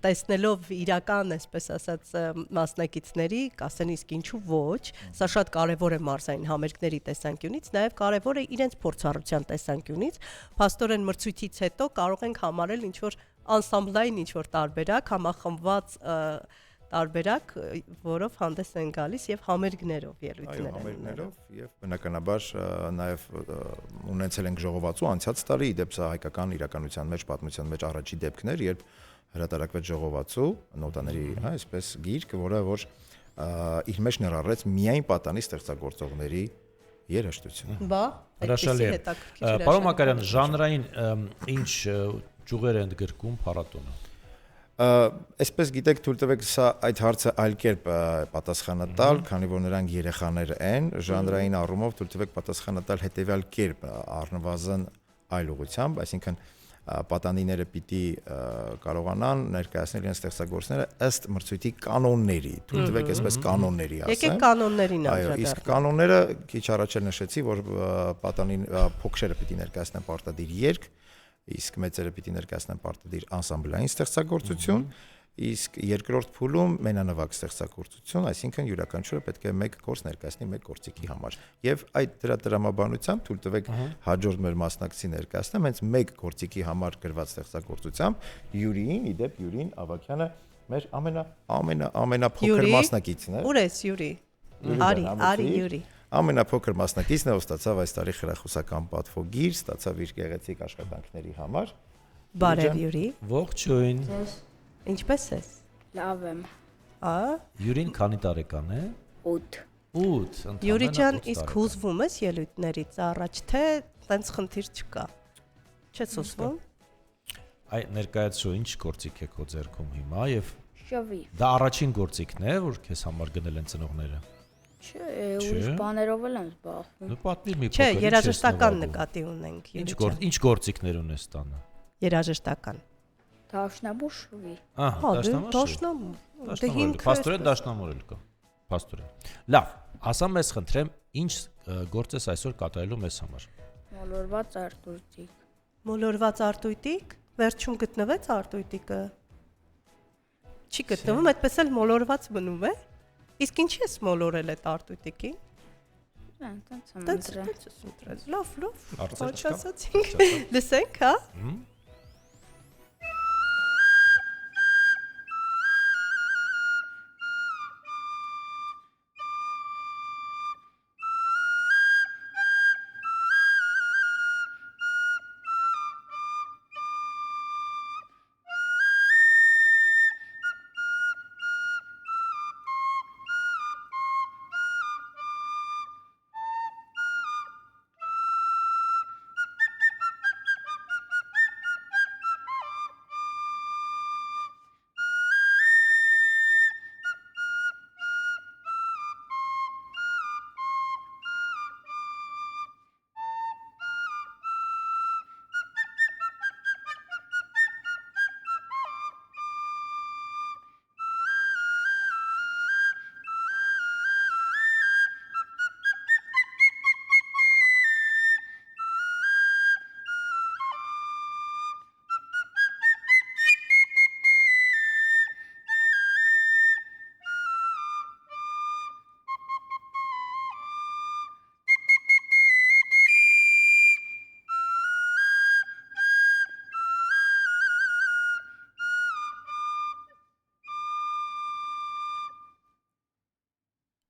տեսնելով իրական, այսպես ասած, մասնակիցների, կասեն իսկ ինչու ոչ, սա շատ կարեւոր է մարզային համերգների տեսանկյունից, նաև կարեւոր է իրենց փորձառության տեսանկյունից, փաստորեն մրցույթից հետո կարող ենք համարել ինչ որ անսամբլային ինչ-որ տարբերակ, համախմբված տարբերակ, որով հանդես են գալիս եւ համերգներով ելույթներ են։ Այո, համերգներով եւ բնականաբար նաեւ ունեցել ենք ժողովածու անցած տարի, իդեպ սա հայկական իրականության մեջ, պատմության մեջ առաջի դեպքն էր, երբ հրատարակվեց ժողովածու, նոտաների, այսպես գիրք, որը որ իր մեջ ներառեց միայն պատանի ստեղծագործողների երաժշտությունը։ Բա, հրաշալի է։ Պարոն Մակարյան, ժանրային ինչ ճյուղեր են գրկում փառատոնը։ Այսպես գիտեք, թույլ տվեք սա այդ հարցը այլ կերպ պատասխանատալ, քանի որ նրանք երեխաներ են, ժանրային առումով թույլ տվեք պատասխանատալ հետեւյալ կերպ, առնվազն այլ ուղղությամբ, այսինքն պատանիները պիտի կարողանան ներկայացնել իրենց ստեղծագործները ըստ մրցույթի կանոնների, թույլ տվեք այսպես կանոնների ասեմ։ Եկեք կանոններին անդրադառնանք։ Այո, իսկ կանոնները քիչ առաջ էլ նշեցի, որ պատանին փոքրերը պիտի ներկայացնեն պարտադիր երգ, իսկ մեծերը պիտի ներկայացնեն պարտադիր անսամբլային ստեղծագործություն, իսկ երկրորդ փուլում մենանվագ ստեղծագործություն, այսինքն յուրաքանչյուրը պետք է մեկ գործ ներկայացնի մեկ գործիքի համար։ Եվ այդ դրա տրամաբանությամբ թույլ տվեք հաջորդ մեր մասնակցի ներկայացնեմ հենց մեկ գործիքի համար գրված ստեղծագործությամբ Յուրիին, իդեպ Յուրին Ավակյանը մեր ամենափոքր մասնակիցն է։ Ուր ես Յուրի։ Արի Յուրի։ Ամենափոքր մասնակիցն է, ով ստացավ այս տարի խրախուսական պատվոգիր, ստացավ իր գեղեցիկ աշխատանքների համար։ Բարև Յուրի։ Ողջույն։ Ինչպե՞ս ես։ Լավ եմ։ Յուրին քանի տարեկան է։ 8։ 8։ Յուրի ջան, իսկ հուզվում ես ելույթներից առաջ, թե տենց խնդիր չկա։ Չես հուզվում։ Այ ներկայացրու ինչ գործիք է քո ձեռքում հիմա եւ Շվի։ դա առաջին գործիքն է, որ քեզ համար գնել են ծնողները։ Չէ, ուրիշ բաներով էլ եմ զբաղվում։ Դու պատմիր մի Չէ, փոքր։ երաժշտական նկատի ունենք Յուրի ջան։ Ինչ գործիքներ ունես տանը։ Երաժշտական։ Դաշնամուր շվի։ Ահա, Դաշնամուր։ Դե հիմք Պաստորեն դաշնամուրել կա։ Պաստորեն։ Լավ, ասա մեզ խնդրեմ, ինչ գործ ես այսօր կատարելու մեզ համար։ Մոլորված արտույտիկ։ Մոլորված արտույտիկ, վերջում գտնվեց արտույտիկը։ Չի գտնվում, այդպես էլ մոլորված մնում է։ Իսկ ինչի ես մոլորել այդ արտույտիկին։ Տենց եմ ընտրել։ Տենց ընտրել։ Լավ, Արծեր չկա։ ասացինք։ Լսենք, հա։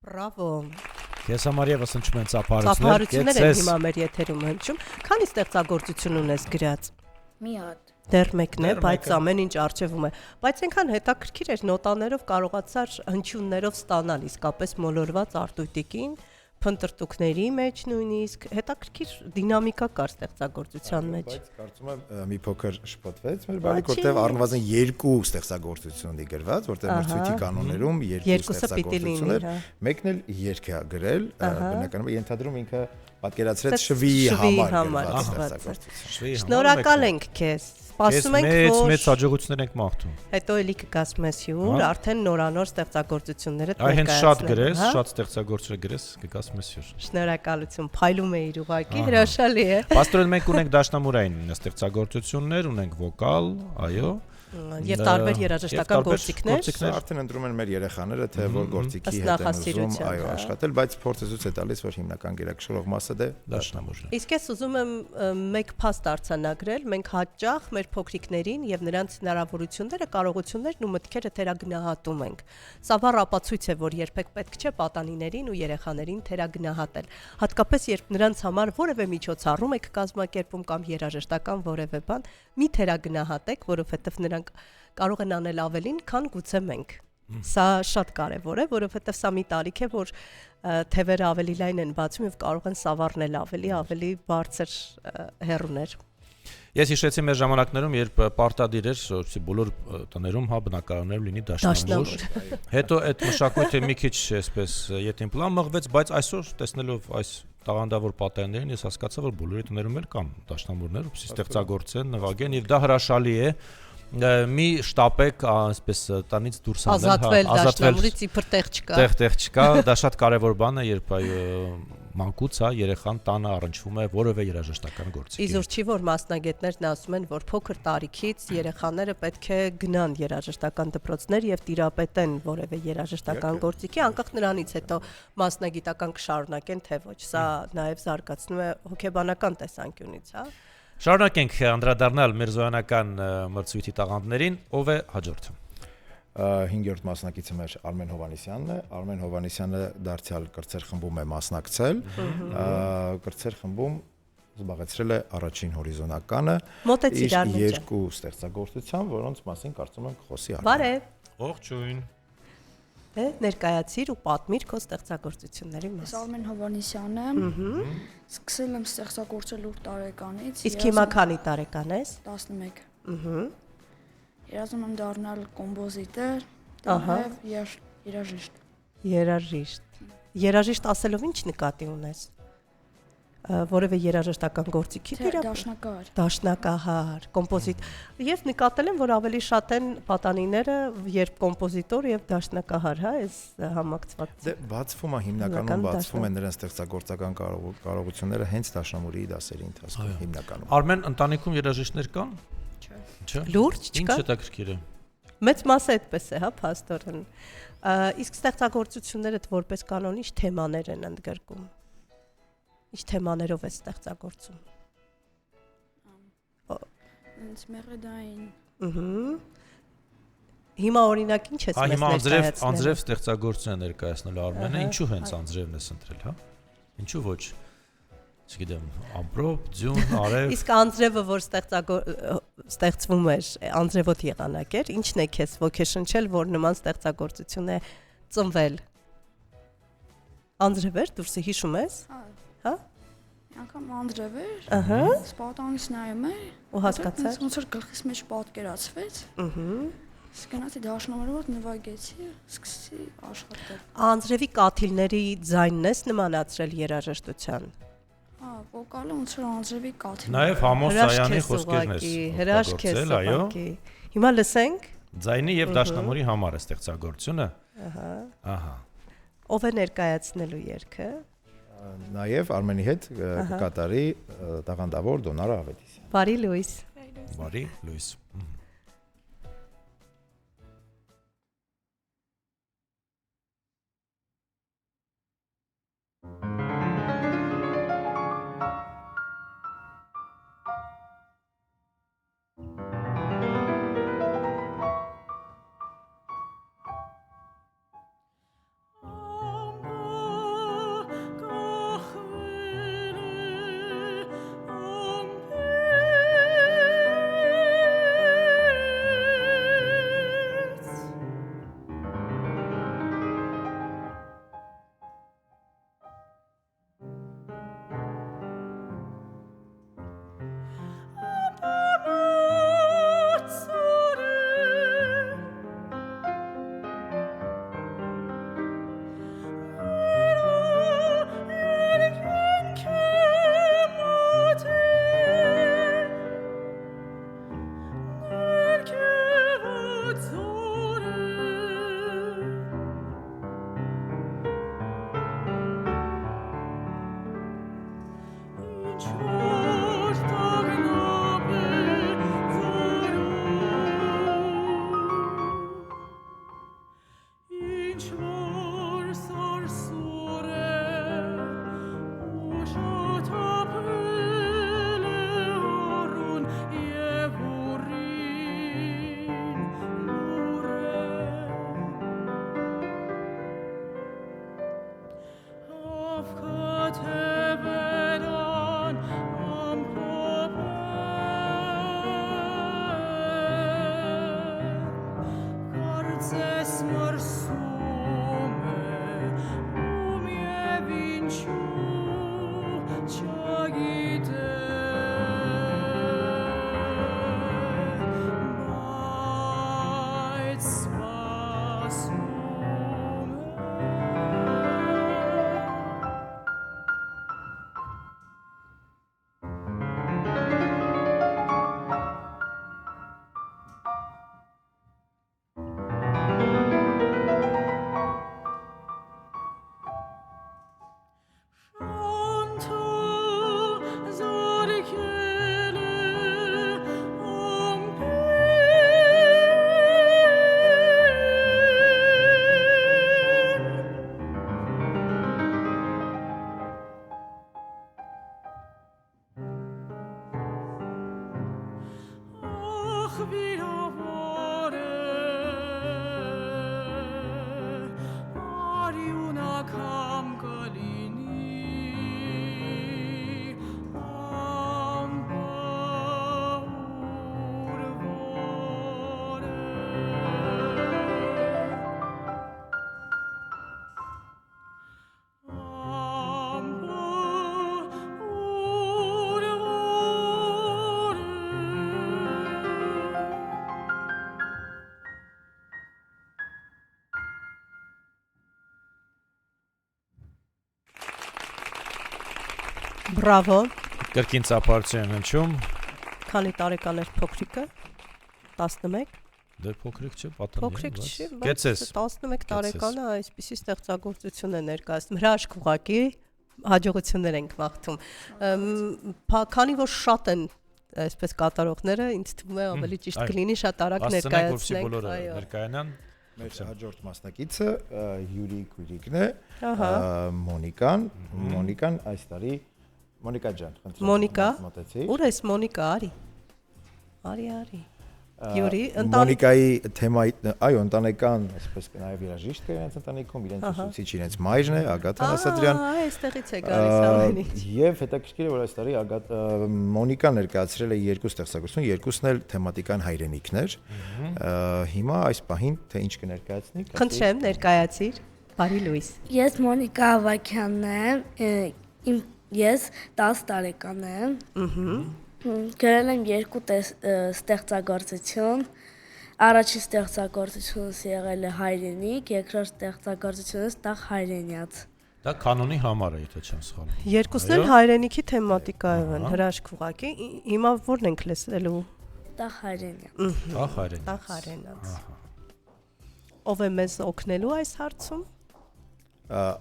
Բրավո։ Քեզ համար եւս հնչում են ծափարություններ։ Ծափարություններ են հիմա մեր եթերում հնչում։ Քանի ստեղծագործություն ունես գրած։ Մի հատ։ Դեռ մեկն է, Դեռ բայց մեկը։ ամեն ինչ արժևում է։ Բայց այնքան հետաքրքիր էր նոտաներով կարողացար հնչյուններով ստանալ իսկապես մոլորված արտույտիկին, փնտրտուքների մեջ նույնիսկ հետաքրքիր դինամիկա կար ստեղծագործության մեջ։ Բայց կարծում եմ մի փոքր շփոթվեց մեր բարիք, որտեղ առնվազն 2 ստեղծագործություն ունի գրված, որտեղ մրցույթի կանոններում 2 Երկուսը պիտի ստեղծագործություն լինի, էր, հա։ մեկն էլ երգ է գրել, բնականաբար ենթադրում ինքը պատկերացրեց Շվիի շվի համար համար գրված գրված է։ ստեղծագործություն։ Շնորհակալ ենք քեզ։ Սպասում ենք, որ մեծ հաջողություններ ենք մաղթում։ հետո էլի կգաս մեզ հյուր, արդեն նորանոր ստեղծագործությունները Այ հենց շատ ներկայացնելու, գրես, հա։ շատ ստեղծագործություններ գրես, կգաս մեզ հյուր։ Շնորհակալություն, փայլում էիր ուղակի, հրաշալի է։ Պաստորեն մենք ունենք դաշնամուրային ստեղծագործություններ, ունենք վոկալ, այո, Եվ տարբեր երաժշտական գործիքներ։ Սա արդեն ընտրում են մեր երեխաները, թե որ գործիքի Ըստ հետ են ուզում նախասիրության, այո հա։ աշխատել, բայց փորձը ցույց է տալիս, որ հիմնական գերակշռող մասը դե դաշնամուրն է։ Իսկ ես ուզում եմ մեկ փաստ արձանագրել, մենք հաճախ մեր փոքրիկներին եւ նրանց հնարավորությունները, կարողություններն ու մտքերը թերագնահատում ենք։ Սա բառ ապացույց է, որ երբեք պետք չէ պատանիներին ու երեխաներին թերագնահատել։ Հատկապես երբ նրանց համար որևէ միջոցառում եք կազմակերպում կամ երաժշտական որևէ բան, մի թերագնահատեք, որովհետեւ նրանք կարող են անել ավելին, քան գուցե մենք։ Սա շատ կարևոր է, որովհետև սա մի տարիք է, որ թևերը ավելի լայն են բացում եւ կարող են սավառնել ավելի բարձր հեռուներ։ Ես հիշեցի մեր ժամանակներում, երբ պարտադիր էր, որպեսզի բոլոր տներում հա բնակարաններում լինի դաշնամուր։ Հետո այդ մշակույթը մի քիչ այսպես ետին պլան մղվեց, բայց այսօր տեսնելով այս տաղանդավոր պատերներին ես հասկացա, որ բոլորի տներում էլ կան դաշնամուրներ, որպեսզի ստեղծագործեն, նվագեն եւ դա հրաշալի է։ Մի շտապեք այսպես տնից դուրս ազատվել դաշնամուրից իբր տեղ չկա։ Տեղ չկա, դա շատ կարևոր բան է, երբ մանկուց հա երեխան տանը առնչվում է որևէ երաժշտական գործիքի։ Իզուր չի, որ մասնագետներն ասում են, որ փոքր տարիքից երեխաները պետք է գնան երաժշտական դպրոցներ եւ տիրապետեն որևէ երաժշտական գործիքի, անկախ նրանից հետո մասնագիտական կշարունակեն թե ոչ։ Սա նաեւ զարգացնում է հոգեբանական տեսանկյունից, հա։ Շարունակենք անդրադառնալ միրզոյանական մրցույթի տաղանդներին, ով է հաջորդը։ 5-րդ մասնակիցը մեր Արմեն Հովանեսյանն է։ Արմեն Հովանեսյանը դարձյալ կրծեր խմբում է մասնակցել։ Կրծեր խմբում զբաղեցրել է առաջին հորիզոնականը։ Մոտեցիր Արմեն ջան։ 2 ստեղծագործության, որոնց մասին կարծում եմ կխոսի Արմեն։ Բարև։ Ողջույն։ Ներկայացիր ու պատմիր քո ստեղծագործությունների Ես մասին։ Արմեն Հովանեսյանն եմ։ Սկսել եմ ստեղծագործել 8 տարեկանից։ Իսկ հիմա քանի տարեկան ես։ 11։ Երազում եմ դառնալ կոմպոզիտոր, եւ երաժիշտ։ Երաժիշտ ասելով ինչ նկատի ունես։ Որևէ երաժշտական գործիքի դաշնակահար։ Դաշնակահար, կոմպոզիտ։ Եվ նկատել եմ, որ ավելի շատ են պատանիները, երբ կոմպոզիտոր եւ դաշնակահար, հա, այս համակցված։ Դե բացվում է հիմնականում բացվում են նրանց ստեղծագործական կարողությունները հենց դաշնամուրի դասերի ընթացքում հիմնականում։ Արմեն, ընտանիքում երաժիշտներ կան։ Չէ։ Լուրջ Ինչ չկա։ հետաքրքիր է։ Մեծ մասը այդպես է, հա, փաստորեն։ Իսկ ստեղծագործություններդ որպես կանոն ինչ թեմաներ են ընդգրկում։ Ինչ թեմաներով է ստեղծագործում։ Ինձ մեղեդային։ Հիմա օրինակ ինչ ես մեզ Հիմա ներկայացնել։ անձրև ստեղծագործություն է ներկայացնել Արմենը, ինչու հենց անձրևն ես ընտրել, հա։ Ինչու ոչ։ Չգիտեմ, ամպրոպ, ձյուն, արև։ Իսկ անձրևը, որ ստեղծվում էր, անձրևոտ եղանակ էր, ինչն է քեզ ոգեշնչել, որ նման ստեղծագործություն է ծնվել։ Անձրև էր, դուրսը հիշում ես։ Հա։ Անկամ անձրև էր։ Ահա։ Սպատանից նայում էի։ Ու հասկացար։ Ոնց որ գլխիս մեջ պատկերացվեց։ Սկսեցի դաշնամուրի մոտ նվագեցի, սկսեցի աշխատել։ Անձրևի կաթիլների ձայնն ես նմանացրել երաժշտության։ Հա, վոկալը ոնց որ անձրևի կաթիլ։ Նաև Համոս Սայանի խոսքերն ես։ Հրաշք է սուղակի։ Հիմա լսենք։ Ձայնի եւ դաշնամուրի համար է ստեղծագործությունը։ Ահա։ Ով է ներկայացնելու երգը։ Նաև Արմենի հետ կկատարի տաղանդավոր Դոնարա Ավետիսյան։ Բարի լույս։ Բարի լույս։ Amor Բրավո։ Կրկին ծափարություն հնչում։ Քանի տարեկան էր փոքրիկը։ 11։ Դե փոքրիկ չէ, պատանի։ Փոքրիկ չի, Կեցես։ 11 տարեկանը այսպիսի ստեղծագործություն է ներկայացնում։ Հրաշք ուղակի հաջողություններ ենք մաղթում։ Քանի որ շատ են այսպես կատարողները, ինձ թվում է ավելի ճիշտ կլինի շատ արագ ներկայացնենք։ Ներկայանան մեր հաջորդ մասնակիցը Յուրի Կուրիկն է, Մոնիկան այս տարի Մոնիկա ջան, խնդրում եմ։ Մոնիկա, մոտեցի։ ուր ես Մոնիկա, արի։ Յուրի, Մոնիկայի թեմայի, այո, ընտանեկան, այսպես նաև երաժիշտ կա իրենց ընտանիքում, իրենց ուսուցիչ, իրենց մայրն է, Ագաթա Ասատրյան։ Այստեղից է գալիս ամենից։ Եվ հետաքրքիր է, որ այս տարի Մոնիկան ներկայացրել է երկու ստեղծագործություն, երկուսն էլ թեմատիկան հայրենիքներ։ Հիմա այս պահին թե ինչ կներկայացնի։ Խնդրեմ, ներկայացիր։ Բարի լույս։ Ես Մոնիկա Ավակյանն եմ, ես 10 տարեկան եմ։ Գրել եմ երկու ստեղծագործություն։ Առաջին ստեղծագործությունս եղել է հայրենիք, երկրորդ ստեղծագործությունս տաղ հայրենյաց։ Դա կանոնի համար է, եթե չեմ սխալվում։ Երկուսն էլ հայրենիքի թեմատիկայով են, հրաշք ուղակի։ Հիմա ո՞րն ենք լսելու։ Տաղ հայրենյաց։ Տաղ հայրենյաց։ Ով է մեզ օգնելու այս հարցում։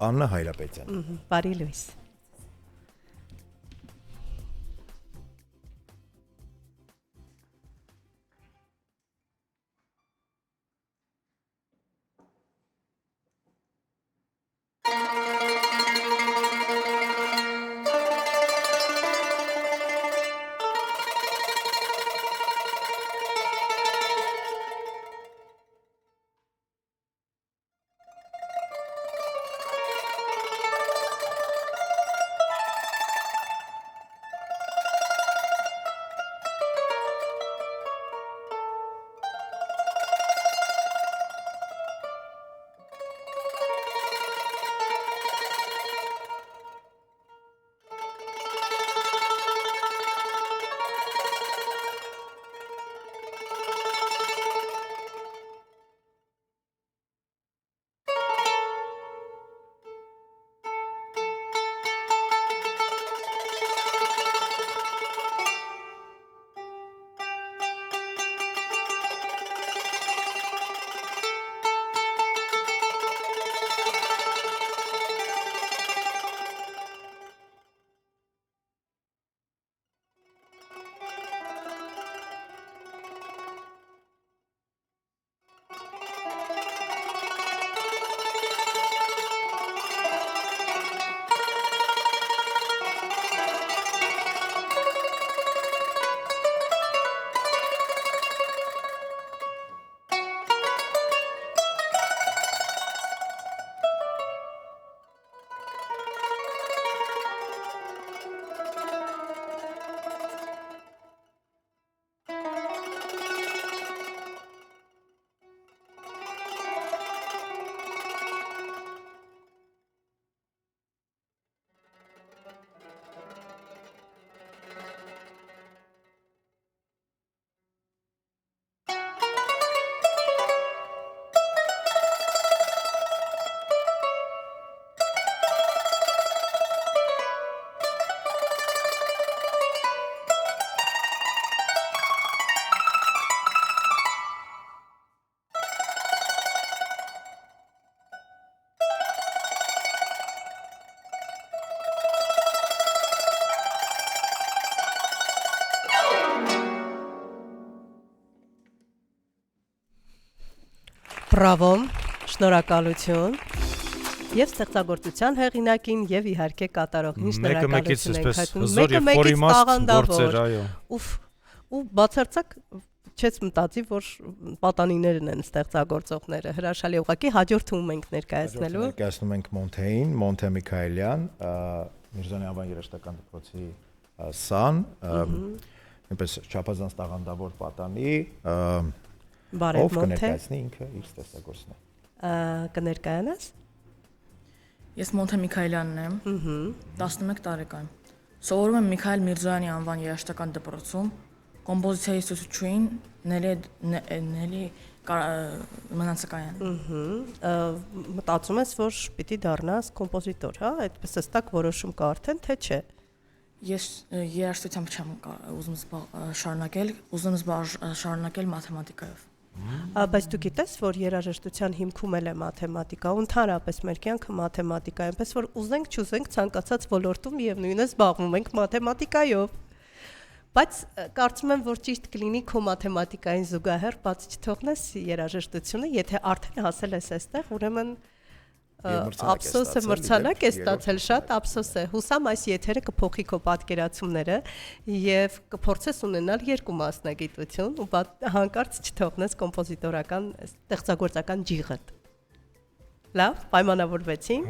Աննա Հայրապետյան։ Բարի լույս։ Բրավո, շնորհակալություն։ Եվ ստեղծագործության հեղինակին եւ իհարկե կատարողին շնորհակալություն ենք հայտնում։ Ու բացարձակ չես մտածի, որ պատանիներն են ստեղծագործողները։ Հրաշալի ուղղակի հաջորդում ենք ներկայացնելու։ Ներկայացնում ենք Մոնթեին, Մոնթե Միքայելյան, Միրզոյանի անվան երաժշտական դպրոցի սան, այնպես չափազանց տաղանդավոր պատանի, ով կներկայացնի ինքը իր ստեղծագործությունը։ Կներկայանաս։ Ես Մոնթե Միքայելյանն եմ, 11 տարեկան։ Սովորում եմ Միքայել Միրզոյանի անվան երաժշտական դպրոցում, կոմպոզիցիայի ուսուցչուհին Նելի Մանանցակայան։ Մտածում ես, որ պիտի դառնաս կոմպոզիտոր, հա, այդպես հստակ որոշում կա արդեն, թե չէ։ Ես երաժշտությամբ չեմ ուզում շարունակել, ուզում եմ շարունակել մաթեմատիկայով։ Բայց դու գիտես, որ երաժշտության հիմքում էլ է մաթեմատիկա, ու ընդհանրապես մեր կյանքը մաթեմատիկա է, այնպես որ ուզենք չուզենք ցանկացած ոլորտում միևնույնն է զբաղվում ենք մաթեմատիկայով։ Բայց կարծում եմ, որ ճիշտ կլինի քո մաթեմատիկային զուգահեռ բաց չթողնես երաժշտությունը, եթե արդեն հասել ես այստեղ, ուրեմն ափսոս է, մրցանակ է ստացել, շատ ափսոս է։ Հուսամ այս եթերը կփոխի քո պատկերացումները եւ կփորձես ունենալ երկու մասնագիտություն ու հանկարծ չթողնես կոմպոզիտորական ստեղծագործական ջիղդ։ Լավ, պայմանավորվեցինք։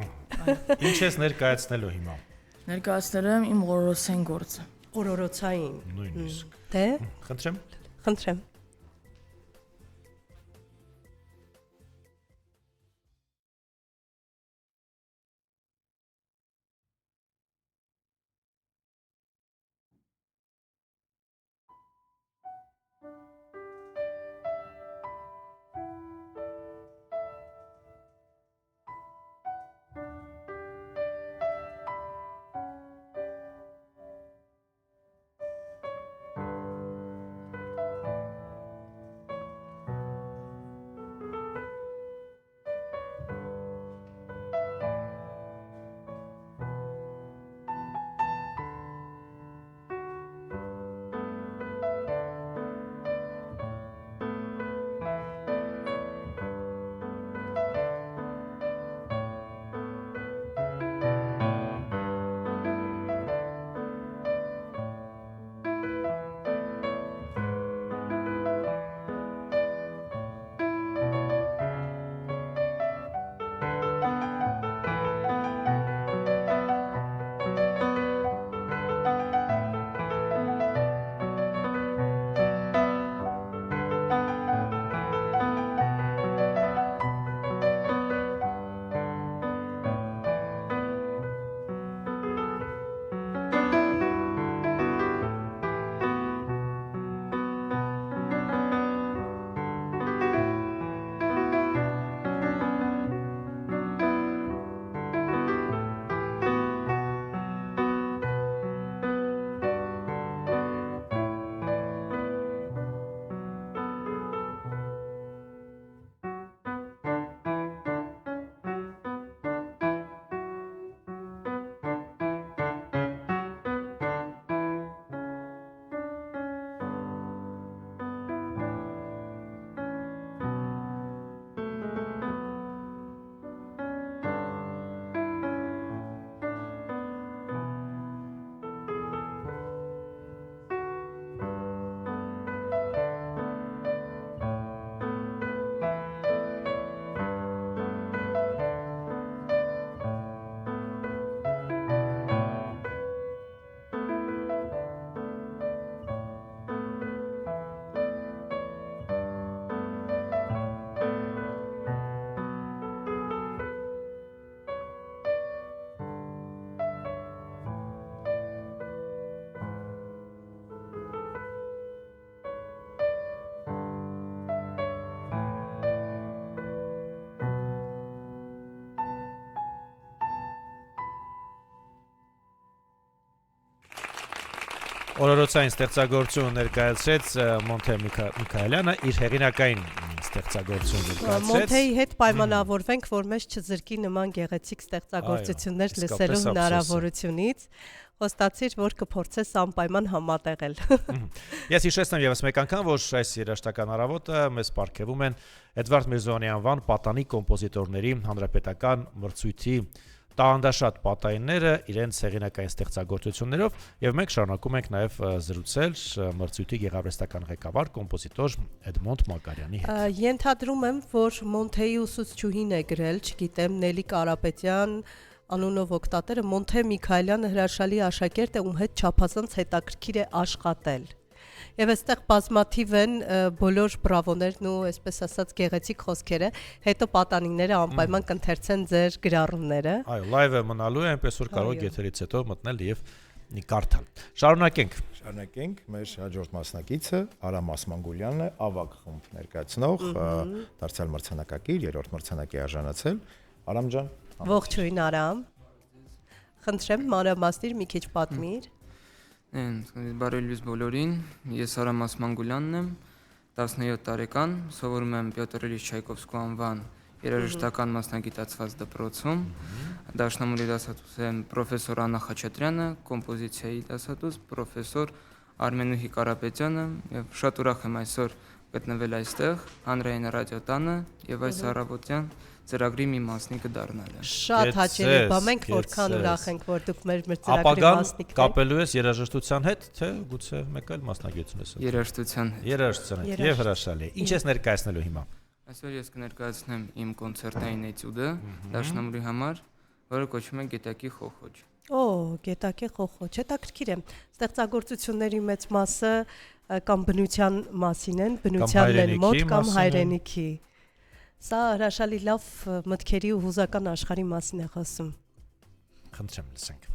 Ինչ ես ներկայացնելու հիմա։ Ներկայացնելու եմ իմ օրորոցային գործը։ Օրորոցային։ Նույնիսկ։ Դե, խնդրեմ։ Օրորոցային ստեղծագործություն ներկայացրեց Մոնթե Միքայելյանը, իր հեղինակային ստեղծագործություն ներկայացրեց։ Մոնթեի հետ պայմանավորվենք, որ մեզ չզրկի նման գեղեցիկ ստեղծագործություններ լսելու հնարավորությունից, հոստացիր, որ կփորձես անպայման համատեղել։ Ես հիշեցնեմ եւս մեկ անգամ, որ այս երաժշտական առավոտը մեզ պարգևում են Էդվարդ Միրզոյանի անվան պատանի կոմպոզիտորների հանրապետական մրցույթի տաղանդաշատ պատայինները իրենց հեղինակային ստեղծագործություններով եւ մենք շարունակում ենք նաեւ զրուցել մրցույթի գեղարվեստական ղեկավար կոմպոզիտոր Էդմոնդ Մակարյանի հետ։ Ենթադրում եմ, որ Մոնթեի ուսուցչուհին է գրել, չգիտեմ, Նելի Կարապետյան անունով օգտատերը Մոնթե Միքայելյանը հրաշալի աշակերտ է, ում հետ չափազանց հետաքրքիր է աշխատել։ Եվ այստեղ բազմաթիվ են բոլոր բրավոներն ու այսպես ասած գեղեցիկ խոսքերը, հետո պատանիները անպայման կընթերցեն ձեր գրառումները։ Այո, լայվը մնալու է, այնպես որ կարող եք եթերից հետո մտնել եւ կարդալ։ Շարունակենք մեր հաջորդ մասնակիցը Արամ Ասմանգուլյանն է, ավագ խումբ ներկայացնող, դարձյալ մրցանակակիր, երրորդ մրցանակի արժանացել։ Արամ ջան, ողջույն Արամ։ Խնդրեմ մանրամասնիր մի քիչ պատմիր։ Բարի լույս բոլորին, ես Արամ Ասմանգուլյանն եմ, 17 տարեկան, սովորում եմ Պյոտր Իլիչ Չայկովսկու անվան երաժշտական մասնագիտացված դպրոցում, դաշնամուրի դասատուս եմ պրոֆեսոր Աննա Խաչատրյանը, կոմպոզիցիայի դասատուս պրոֆեսոր Արմենուհի Կարապետյանը եւ շատ ուրախ եմ այսօր գտնվել այստեղ հանրային ռադիոտանը եւ այս առավոտյան ծրագրի մի մասնիկը դառնալը։ Շատ հաճելի է, մենք որքան ուրախ ենք, որ դուք մեր ծրագրի մասնիկն եք։ Կապելու ես երաժշտության հետ, թե գուցե մեկ այլ մասնագիտություն ես։ Երաժշտության հետ։ Երաժշտության հետ, եւ հրաշալի։ Ինչ ես ներկայացնելու հիմա։ Այսօր ես կներկայացնեմ իմ կոնցերտային էտյուդը դաշնամուրի համար, որը կոչվում է Գետակի խոխոջ։ Օ, Գետակի խոխոջ, հետաքրքիր է։ Ստեղծագործությունների մեծ մասը կամ բնության մասին են, բնությանն են մոտ կամ հայրենիքի։ Սա հրաշալի լավ մտքերի ու հուզական աշխարհի մասին է խոսում։ Խնդրեմ լսենք։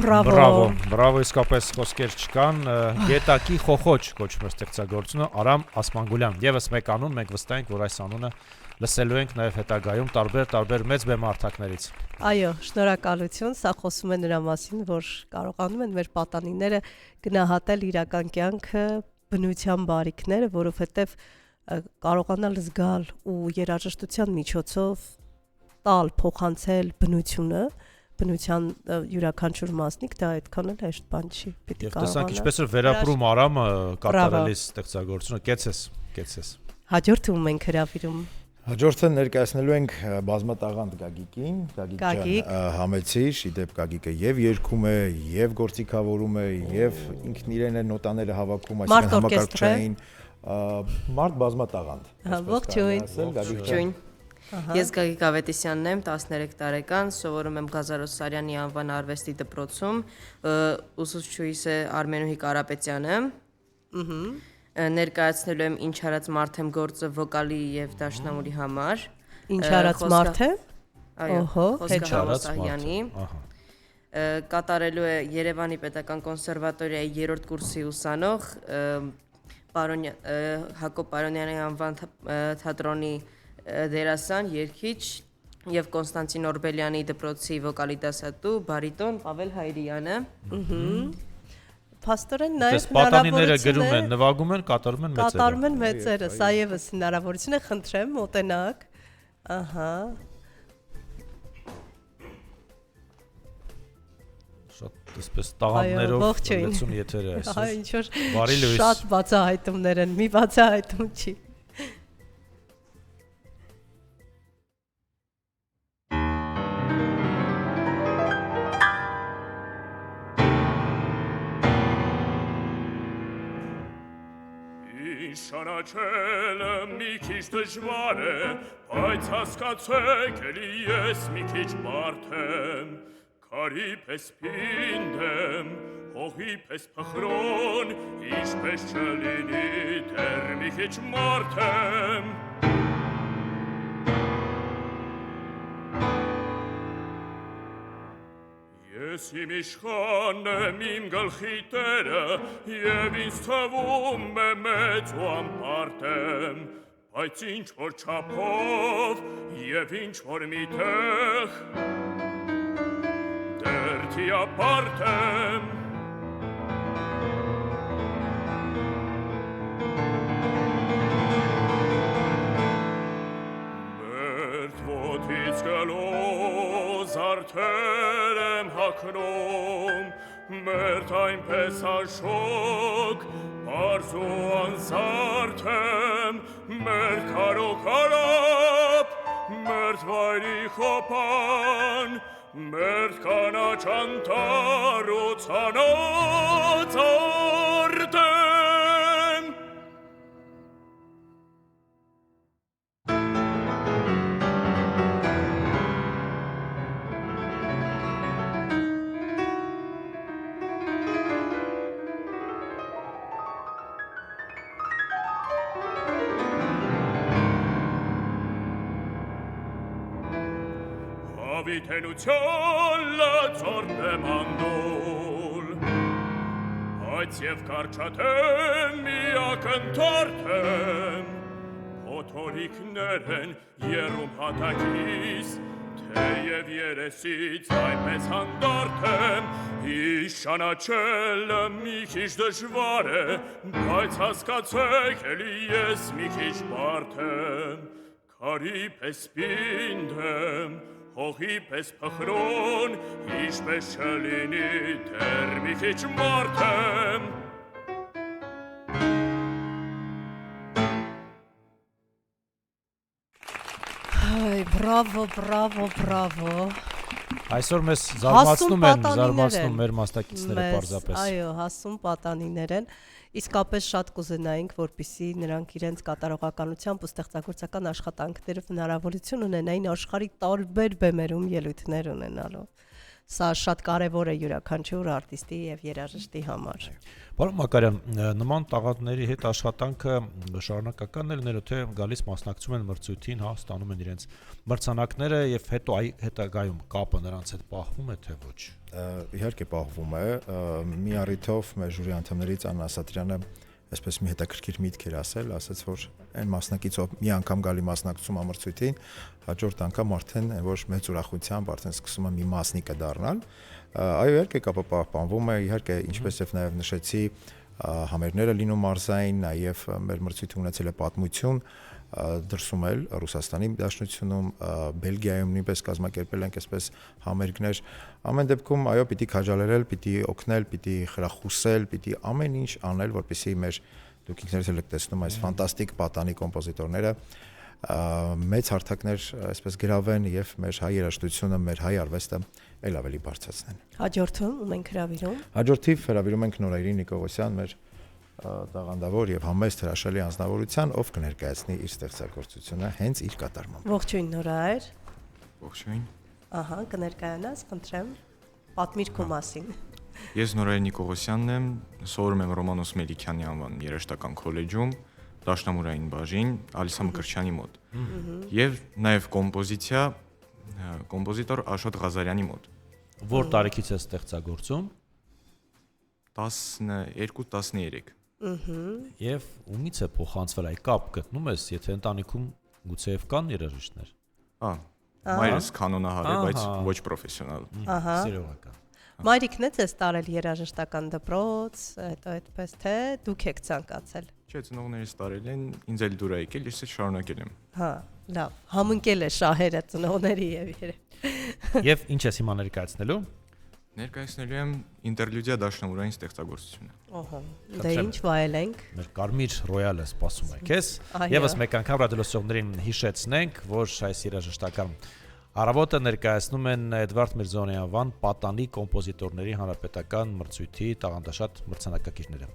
Բրավո, իսկապես խոսքեր չկան, գետակի խոխոչ կոչվում է ստեղծագործությունը Արամ Ասմանգուլյան։ Եվս մեկ անուն, մենք վստահ ենք, որ այս անունը լսելու ենք նաև հետագայում տարբեր մեծ բեմարդակներից։ Այո, շնորհակալություն, սա խոսում է նրա մասին, որ կարողանում են մեր պատանիները գնահատել իրական կյանքը, բնության բարիքները, որովհետև կարողանալ զգալ ու երաժշտության միջոցով տալ, փոխանցել բնության յուրաքանչյուր մասնիկ, դա այդքան էլ հեշտ բան չի։ Եվ տեսանք ինչպես է վերապրում Արամը կատարելիս ստեղծագործությունը, կեցես։ Հաջորդը ում ենք հրավիրում։ Հաջորդը ներկայացնելու ենք բազմատաղանդ Գագիկին, Գագիկ համեցիր, իդեպ Գագիկը եւ երգում է, եւ գործիքավորում է, եւ ինքն իրեն է նոտաները հավաքում, այսինքն համակարգչային մարդ բազմատաղանդ։ Ողջույն։ Ես Գագիկ Ավետիսյանն եմ, 13 տարեկան, սովորում եմ Գազարոս Սարյանի անվան արվեստի դպրոցում, ուսուցչուհիս է Արմենուհի Կարապետյանը։ Ներկայացնելու եմ Ինչ արած մարդ եմ գործը վոկալի եւ դաշնամուրի համար։ Ինչ արած մարդ է։ Այո, Խոսքը Հավասարյանի։ Կատարելու է Երևանի Պետական կոնսերվատորիայի 3-րդ կուրսի ուսանող Հակոբ Պարոնյանի անվան թատրոնի դերասան, երգիչ եւ Կոնստանտին Օրբելյանի դպրոցի վոկալի դասատու բարիտոն Պավել Հայրյանը։ Փաստորեն նաև պատանիները գրում են, նվագում են, կատարում են մեծերը, սա եւս հնարավորություն է, խնդրեմ, մոտենաք։ Ահա։ Շատ այսպես տաղանդներով լեցուն եթերը այսօր։ Այո, ինչ որ շատ բացահայտումներ են, մի բացահայտում չի։ Շանաչելը մի քիչ դժվար է, բայց հասկացեք էլի ես մի քիչ բարդ եմ, քարի պես պինդ եմ, հողի պես փխրոն, ինչպես չլինի դեռ մի քիչ մարդ եմ։ Ես իմ իշխանն եմ իմ գլխի տերը, և ինձ թվում է մեծ ու անպարտ եմ, բայց ինչ որ չափով և ինչ որ մի տեղ, դեռ թիապարտ եմ։ Մերդ ոտից գլոզ արդեր եմ հագնում, մերդ այնպես աշոք, պարզ ու անզարդ եմ, մերդ քարոքարապ, մերդ վայրի խոպան, մերդ կանաչ անտառ ու ցանոց արդ եմ։ Հավիտենության լացորն եմ անդուլ, բայց և կարճատեմ միակ ընթարդ եմ, փոթորիկներ են երում հատակիս, թեև երեսից այնպես հանդարդ եմ, իշանաչելը մի քիչ դժվար է, բայց հասկացեք էլի ես մի քիչ բարդ եմ, քարի պես պինդ եմ, հողի պես փխրոն, ինչպես չլինի դեռ մի քիչ մարդ եմ։ Այ, բրավո, բրավո, բրավո։ Այսօր մեզ զարմացնում մեր մասնակիցները պարզապես։ Այո, հասուն պատանիներ են։ Իսկապես շատ կուզենայինք, որպեսզի նրանք իրենց կատարողականությամբ ու ստեղծագործական աշխատանքներով հնարավորություն ունենային աշխարհի տարբեր բեմերում ելույթներ ունենալու։ Սա շատ կարևոր է յուրաքանչյուր արտիստի եւ երաժշտի համար։ Պարոն Մակարյան, նման տաղանդների հետ աշխատանքը շարունակական է լինելու, թե գալիս մասնակցում են մրցույթին, հա, ստանում են իրենց մրցանակները եւ հետո հետագայում կապը նրանց հետ պահվում է, թե ոչ։ իհարկե պահվում է, մի առիթով մեր ժյուրի անդամներից Աննա Ասատրյանը այսպես մի հետաքրքիր միտք էր ասաց, որ այն մասնակիցով մի անգամ գալի մասնակցում ամրցույթին, հաջորդ անգամ արդեն ոչ մեծ ուրախությամբ արդեն սկսում է մի մասնիկը դառնալ։ Այո, իհարկե կապը պահպանվում է, իհարկե ինչպես եւ նաեւ նշեցի, համերգները լինում մարզային, նաեւ մեր մրցույթը ունեցել է պատմություն, դրսում էլ Ռուսաստանի Դաշնությունում, Բելգիայում նույնպես կազմակերպել ենք այսպես համերգներ։ Ամեն դեպքում այո, պիտի քաջալերել, պիտի օգնել, պիտի խրախուսել, պիտի ամեն ինչ անել, որպեսզի մեր դուք ինքներս եք տեսնում այս ֆանտաստիկ պատանի կոմպոզիտորները մեծ հարթակներ այսպես գրավեն եւ մեր հայ երաժշտությունը, մեր հայ արվեստը ել ավելի բարձրացնեն։ Հաջորդում ում ենք հրավիրում։ Հաջորդիվ հրավիրում ենք Նորայրին Նիկողոսյան, մեր տաղանդավոր եւ համեստ հրաշալի անձնավորության, ով կներկայացնի իր ստեղծագործությունը հենց իր կատարմամբ։ Ողջույն Նորայր։ Ողջույն։ Ահա, կներկայանաս, խնդրեմ, պատմիր քո մասին։ Ես Նորայր Նիկողոսյանն եմ, սովորում եմ Ռոմանոս Մելիքյանի անվան երաժշտական քոլեջում, Դաշնամուրային բաժին, Ալիսա Մկրտչյանի մոտ։ Եվ նաեւ կոմպոզիտոր Աշոտ Ղազարյանի մոտ։ Որ տարիքից է ստեղծագործում։ 12-13։ Եվ ումից է փոխանցվել այ կապ գտնում ես, եթե ընտանիքում գուցեև կան երաժիշտներ։ Մայրս կանոնահար է, բայց ոչ պրոֆեսիոնալ։ Սիրողական։ Մայրիկն է ձեզ տարել երաժշտական դպրոց, հետո այդպես թե դուք եք ցանկացել։ Չէ, ծնողներս տարել են, ինձ էլ դուր է եկել, ես էլ շարունակել եմ։ Հա, լավ, համընկել է շահերը ծնողների եւ երեք։ Եվ ինչ ես հիմա ներկայացնելու։ Ներկայացնելու եմ ինտերլյուդիա դաշնամուրային ստեղծագործությունը։ Ահա, դե ինչ վայելենք։ Մեր Կարմիր Ռոյալը սպասում է քեզ։ Եվս մեկ անգամ ռադիոլսողներին հիշեցնենք, որ այս երաժշտական առավոտը ներկայացնում են Էդվարդ Միրզոյանի անվան պատանի կոմպոզիտորների հանրապետական մրցույթի տաղանդաշատ մրցանակակիրները։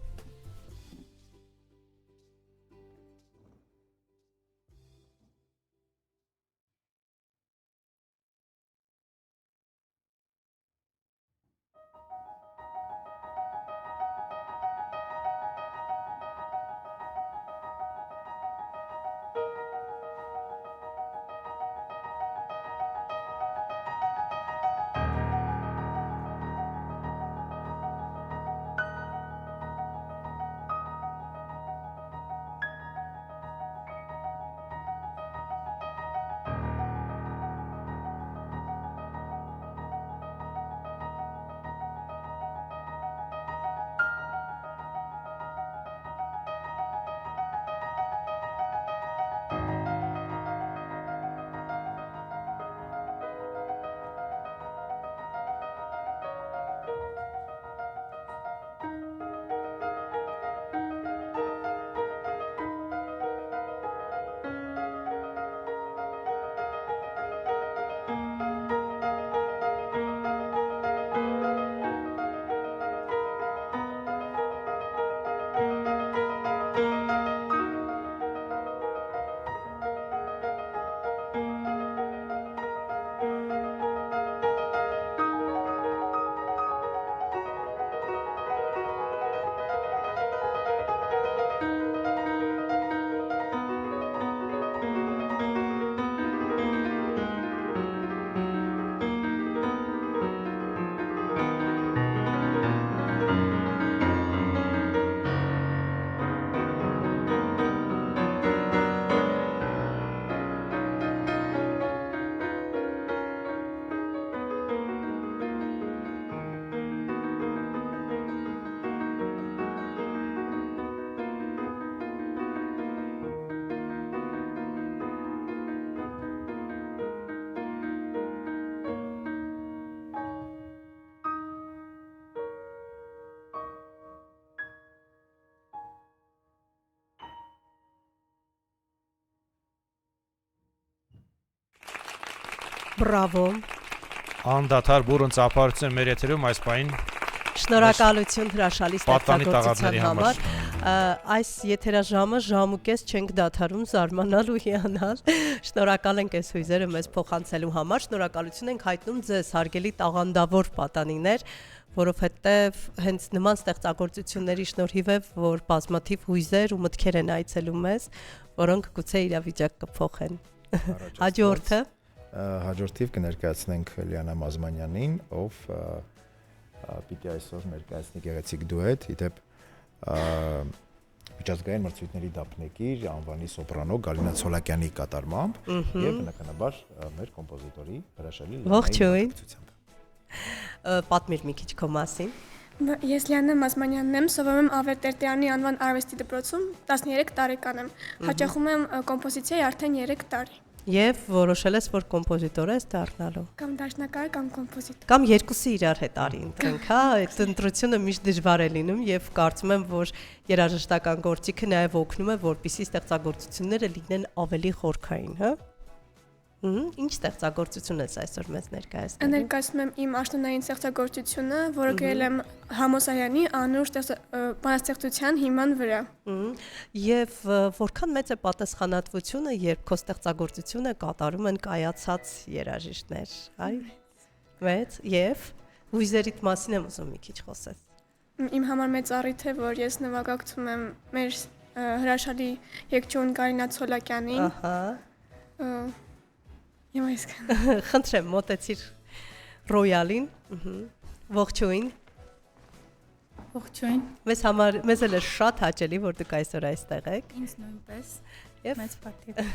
Բրավո։ Անդադար բուրըն ծափարություն մեր եթերում այս պահին։ Շնորհակալություն հրաշալի ստեղծագործության համար։ Այս եթերաժամը ժամուկես չենք դադարում զարմանալ ու հիանալ։ Շնորհակալ ենք այս հույզերը մեզ փոխանցելու համար։ Շնորհակալություն ենք հայտնում ձեզ հարգելի տաղանդավոր պատանիներ, որովհետև հենց նման ստեղծագործությունների շնորհիվ է, որ բազմաթիվ հույզեր ու մտքեր են այցելում մեզ, որոնք գուցե իրավիճակ կփոխեն։ Հաջորդը հաջորդիվ կներկայացնենք Լիանա Մազմանյանին, ով պիտի այսօր ներկայացնի գեղեցիկ դուետ, իդեպ միջազգային մրցույթների դափնեկիր անվանի սոպրանո Գալինա Ցոլակյանի կատարմամբ եւ բնականաբար մեր կոմպոզիտորի հրաշալի ողջույն պատմիր մի քիչ քո մասին Ես Լիաննա Մազմանյանն եմ, սովորում եմ Ավեր Տերտերյանի անվան արվեստի դպրոցում, 13 տարեկան եմ, հաճախում եմ կոմպոզիցիայի արդեն 3 տարի։ Եվ որոշել ես, որ կոմպոզիտոր ես դառնալու։ Կամ դաշնակահար, կամ կոմպոզիտոր։ Կամ երկուսի իրար հետ արի ընտրենք, հա, այդ ընտրությունը միշտ դժվար է լինում եւ կարծում եմ, որ երաժշտական գործիքը նաեւ օգնում է, որպեսզի ստեղծագործությունները լինեն ավելի խորքային, հա։ Ինչ ստեղծագործություն ես այսօր մեզ ներկայացնում։ Ներկայացնում եմ իմ աշտոնային ստեղծագործությունը, որը գրել եմ Համոսայանի անուր բանաստեղծության հիման վրա։ Եվ որքան մեծ է պատասխանատվությունը, երբ քո ստեղծագործությունը կատարում են կայացած երաժիշտներ, այ։ Մեծ եւ հույզերիդ մասին եմ ուզում մի քիչ խոսես։ Իմ համար մեծ առիթ է, որ ես նվագակցում եմ մեր հրաշալի երգչուհի Գալինա Ցոլակյանին։ Ահա։ Խնդրեմ, մոտեցիր ռոյալին, ողջույն։ Ողջույն։ Մեզ էլ է շատ հաճելի, որ դուք այսօր այստեղ եք։ Ինձ նույնպես։ Մեծ պատիվ։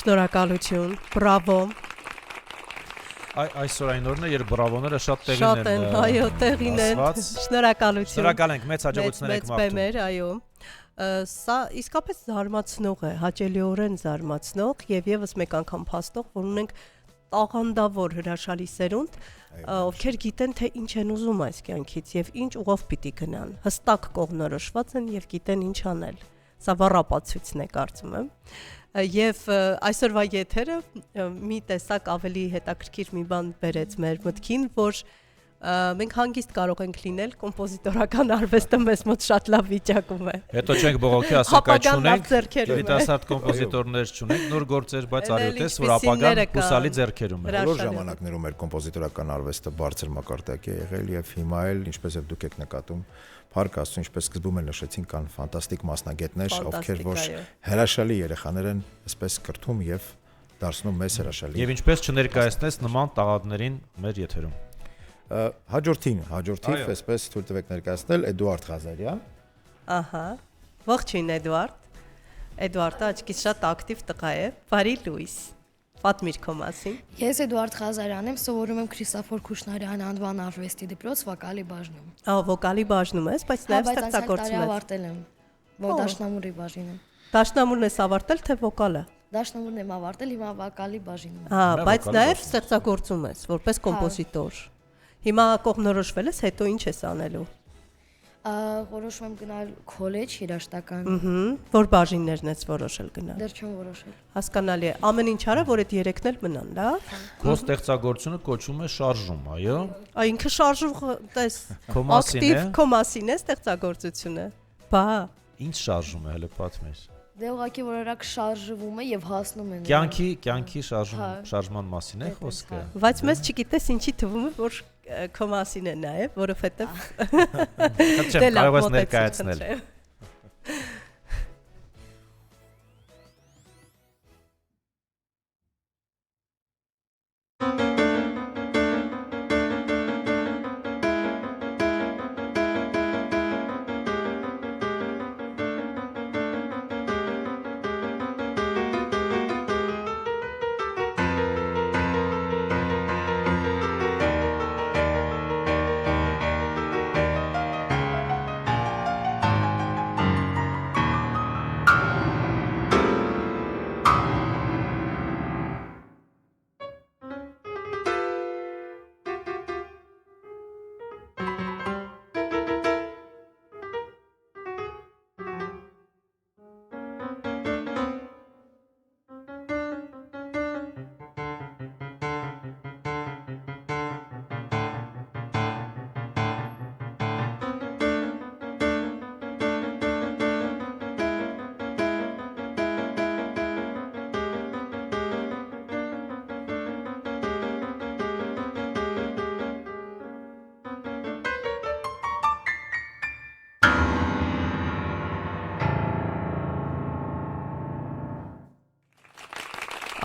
Շնորհակալություն, բրավո։ Այսօր այն օրն է, երբ բրավոները շատ տեղին են։ Շատ են, այո, տեղին են։ Շնորհակալություն։ Շնորհակալ ենք, մեծ հաջողություններ եք մաղթում։ Մեծ բեմեր, այո։ Սա իսկապես զարմացնող է, հաճելիորեն զարմացնող եւ եւս մեկ անգամ փաստող, որ ունենք տաղանդավոր հրաշալի սերունդ, ովքեր գիտեն թե ինչ են ուզում այս կյանքից եւ ինչ ուղով պիտի գնան։ Հստակ կողմնորոշված են եւ գիտեն ինչ անել։ Սա վառապացույցն է կարծում եմ։ Եվ այսօրվա եթերը մի տեսակ ավելի հետաքրքիր մի բան բերեց մեր մտքին, որ մենք հանգիստ կարող ենք լինել, կոմպոզիտորական արվեստը մեզ մոտ շատ լավ վիճակում է։ Հետո չենք բողոքի ասենք այդ չունենք, ձեռքերում է։ երիտասարդ կոմպոզիտորներ չունենք, նոր գործեր, բայց արյութես, որ ապագան հուսալի ձեռքերում է։ Բոլոր ժամանակներում մեր կոմպոզիտորական արվեստը բարձր մակարդակի է եղել եւ հիմա էլ, ինչպես եւ դուք եք նկատում, Փառք Աստծո, ինչպես սկզբում էլ նշեցին, կան ֆանտաստիկ մասնագետներ, ովքեր որ հրաշալի երեխաներ են, այսպես կրթում եւ դարձնում մեզ հրաշալի։ Եվ ինչպես չներկայացնես նման տաղանդներին մեր եթերում։ Հաջորդին, այսպես թույլ տվեք ներկայացնել Էդուարդ Ղազարյան։ Ահա, ողջույն Էդուարդ։ Էդուարդը աչքից շատ ակտիվ տղա է, բարի լույս։ Պատմիր քո մասին։ Ես Էդուարդ Ղազարյան եմ, սովորում եմ Քրիստոֆոր Քուշնարյան անվան արվեստի դպրոց վոկալի բաժնում։ Վոկալի բաժնում ես, բայց նաև ստեղծագործում ես։ Ավարտել եմ, որ դաշնամուրի բաժին եմ։ Դաշնամուրն ես ավարտել, թե վոկալը։ Դաշնամուրն եմ ավարտել, հիմա վոկալի բաժինում եմ։ Բայց նաև ստեղծագործում ես, որպես կոմպոզիտոր։ Հիմա կողմնորոշվել ես, հետո ինչ ես անելու։ Որոշում եմ գնալ քոլեջ երաժշտական։ Որ բաժիններն ես որոշել գնալ։ Դեռ չեմ որոշել։ Հասկանալի է։ Ամեն ինչ արա, որ այդ երեքն էլ մնան, լավ։ Քո ստեղծագործությունը կոչվում է շարժում, այո։ Ինքը շարժում, տես, ակտիվ քո մասին է ստեղծագործությունը։ Բա։ Ինչ շարժում է, հələ պատմես։ Դե ուղղակի որ օրակ շարժվում է եւ հասնում է։ Կյանքի շարժման մասին է խոսքը։ Բայց մեզ չգիտես ինչի թվում է, որ քո մասին է նաև, որովհետեւ կարող ես ներկայացնել։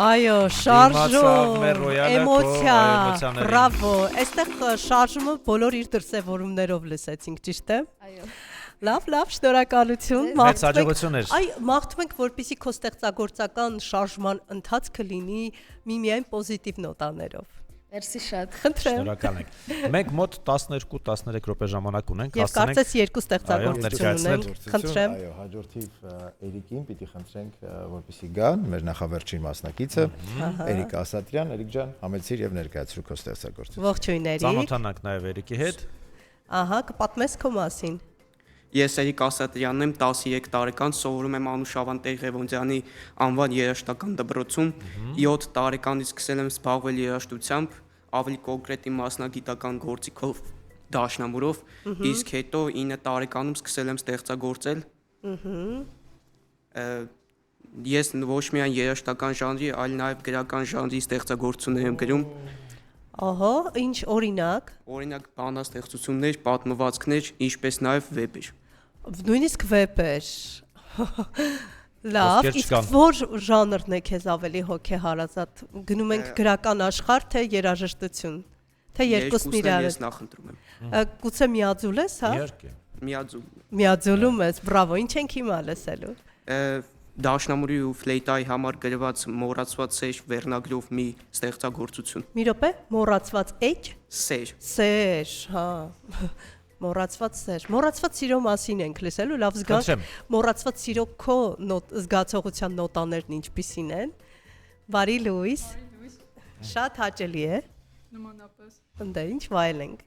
Այո, շարժում, էմոցիա, բրավո, այստեղ շարժումը բոլոր իր դրսևորումներով լսեցինք, ճիշտ է։ Այո։ Լավ, շնորհակալություն։ Մեծ հաջողություններ։ Մաղթում ենք, որպեսզի քո ստեղծագործական շարժման ընթացքը լինի միայն պոզիտիվ նոտաներով։ Մերսի շատ։ Խնդրեմ։ Շնորհակալ ենք։ Մենք մոտ 12-13 րոպե ժամանակ ունենք, եւ կարծես երկու ստեղծագործություն ունենք։ Խնդրեմ։ Այո, հաջորդիվ Էրիկին պիտի խնդրենք, որպեսզի գան մեր նախավերջին մասնակիցը, Էրիկ Ասատրյան, Էրիկ ջան, համեցիր եւ ներկայացրու քո ստեղծագործությունը։ Ողջույն Էրիկ։ Ծանոթանանք նաեւ Էրիկի հետ։ Ահա, կպատմես քո մասին։ Ես Էրիկ Ասատրյանն եմ, 13 տարեկան, սովորում եմ Անուշ Ավանտեր Ղևոնդյանի անվան երաժշտական դպրոցում։ 7 տարեկանից սկսել եմ զբաղվել երաժշտությամբ, ավելի կոնկրետ իմ մասնագիտական գործիքով դաշնամուրով, իսկ հետո 9 տարեկանում սկսել եմ ստեղծագործել։ Ես ոչ միայն երաժշտական ժանրի, այլ նաև գրական ժանրի ստեղծագործություններ եմ գրում։ Ահա, ինչ օրինակ։ Օրինակ բանաստեղծություններ, պատմվածքներ, ինչպես նաև վեպեր։ Նույնիսկ վեպեր։ Լավ, իսկ որ ժանրն է քեզ ավելի հոգեհարազատ։ Գնում ենք գրական աշխարհ, թե երաժշտություն, թե երկուսն իրար։ Ես նախընտրում եմ։ Գուցե միաձուլ ես, հա։ Իհարկե։ Միաձուլ։ Միաձուլում ես, բրավո, ինչ ենք հիմա լսելու։ Դաշնամուրի ու ֆլեյտայի համար գրված մոռացված սեր վերնագրով մի ստեղծագործություն։ Մի րոպե, մոռացված էջ։ Սեր։ Սեր, հա։ Մոռացված սեր։ Մոռացված սիրո մասին ենք լսելու, լավ զգանք։ Մոռացված սիրո քո զգացողության նոտաներն ինչպիսին են։ Բարի լույս։ Շատ հաճելի է։ Նմանապես։ Ընդ ինչ վայելենք։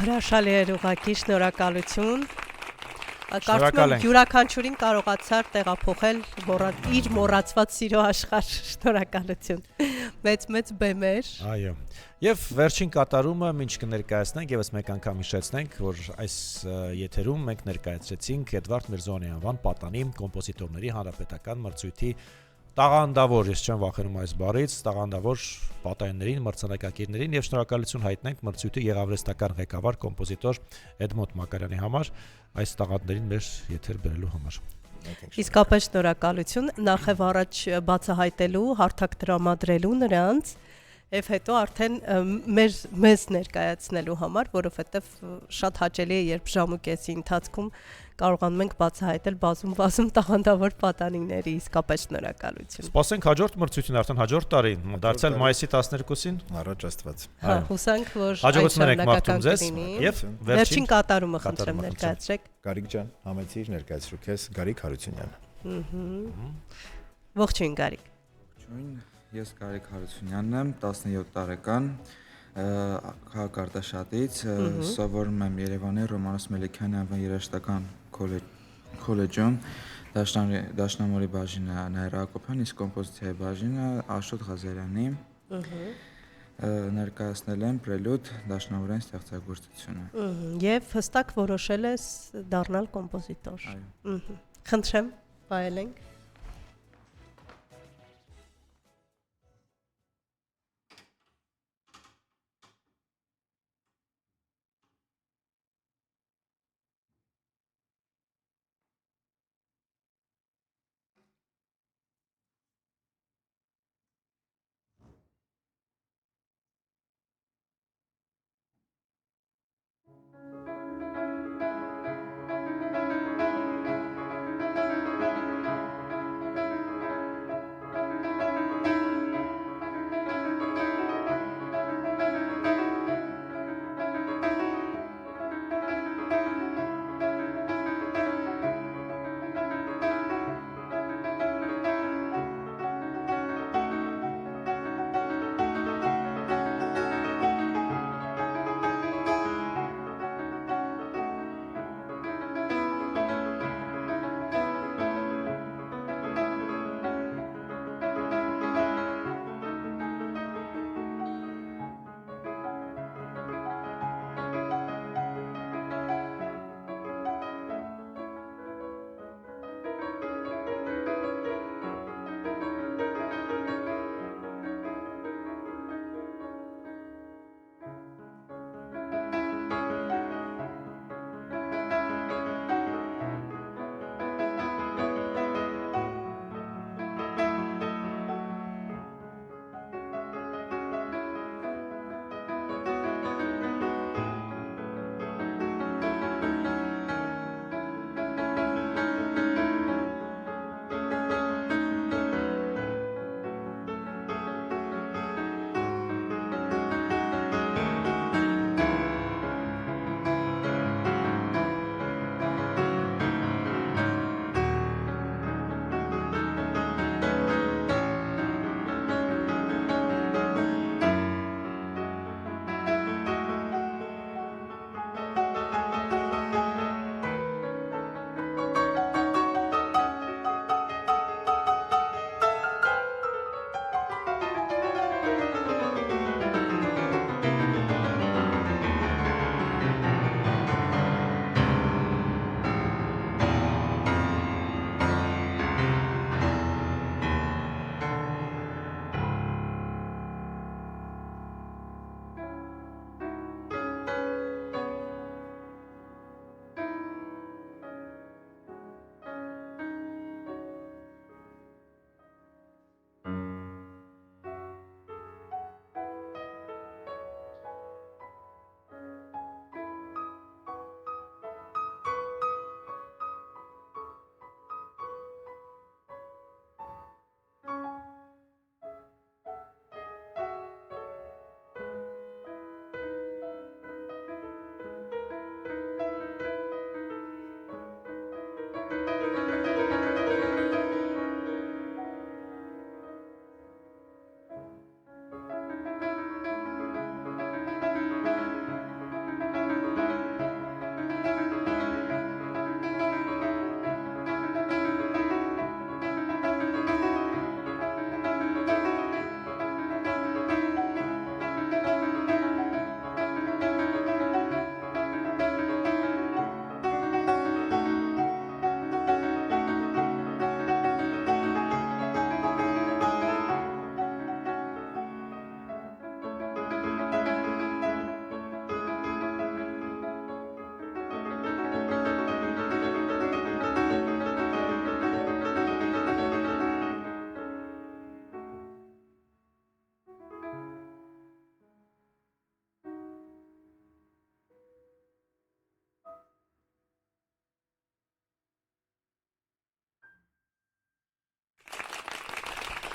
Հրաշալի էր ուղղակի, շնորհակալություն։ Կարծում Շնորհակալ եմ ենք։ յուրաքանչյուրին կարողացար տեղափոխել իր մոռացված սիրո աշխարհ։ Շնորհակալություն։ Մեծ բեմեր։ Այո։ Եվ վերջին կատարումը ինչ կներկայացնենք, եւս մեկ անգամ հիշեցնենք, որ այս եթերում մենք ներկայացրեցինք Էդվարդ Միրզոյանի անվան պատանի կոմպոզիտորների հանրապետական մրցույթի տաղանդավոր, ես չեմ վախենում այս բառից, տաղանդավոր պատանիներին, մրցանակակիրներին եւ շնորհակալություն հայտնենք մրցույթի գեղարվեստական ղեկավար կոմպոզիտոր Էդմոնդ Մակարյանի համար այս տաղանդներին մեր եթեր բերելու համար։ Իսկապես շնորհակալություն, նախև առաջ բացահայտելու, հարթակ տրամադրելու նրանց եւ հետո արդեն մեզ ներկայացնելու համար, որովհետեւ շատ հաճելի է, երբ ժամուկեսի ընթացքում կարողանում ենք բացահայտել բազում տաղանդավոր պատանիների, իսկապես շնորհակալություն։ Սպասենք հաջորդ մրցույթին, արդեն հաջորդ տարի, դարձյալ մայիսի 12-ին։ Առաջ Աստված։ Հա, հուսանք, որ հաջողություն եք մաղթում ձեզ եւ վերջին կատարումը խնդրեմ ներկայացրեք։ Գարիկ ջան, համեցիր ներկայացրու քեզ Գարիկ Հարությունյան։ Ողջույն Գարիկ։ Ողջույն, ես Գարիկ Հարությունյանն եմ, 17 տարեկան, քաղաքարտաշատից, սովորում եմ Երևանի Ռոմանոս Մելիքյանի անվան երաժշտական քոլեջում, դաշնամուրի բաժինը Նայր Հակոբյան, իսկ կոմպոզիցիայի բաժինը Աշոտ Ղազարյանի։ Ներկայացնել եմ պրելյուդ դաշնամուրային ստեղծագործությունը։ Եվ հստակ որոշել ես դառնալ կոմպոզիտոր։ Խնդրեմ, վայելենք։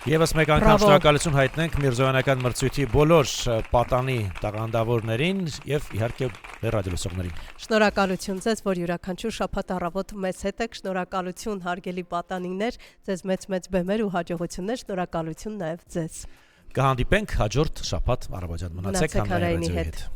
Եվս մեկ անգամ շնորհակալություն հայտնենք Միրզոյանական մրցույթի բոլոր պատանի տաղանդավորներին եւ իհարկե ռադիոլսողներին։ Շնորհակալություն ձեզ, որ յուրաքանչյուր շաբաթ առավոտ մեզ հետ եք, շնորհակալություն հարգելի պատանիներ, ձեզ մեծ բեմեր ու հաջողություններ, շնորհակալություն նաեւ ձեզ։ Կհանդիպենք հաջորդ շաբաթ առավոտյան մնացեք հանրայինի հետ։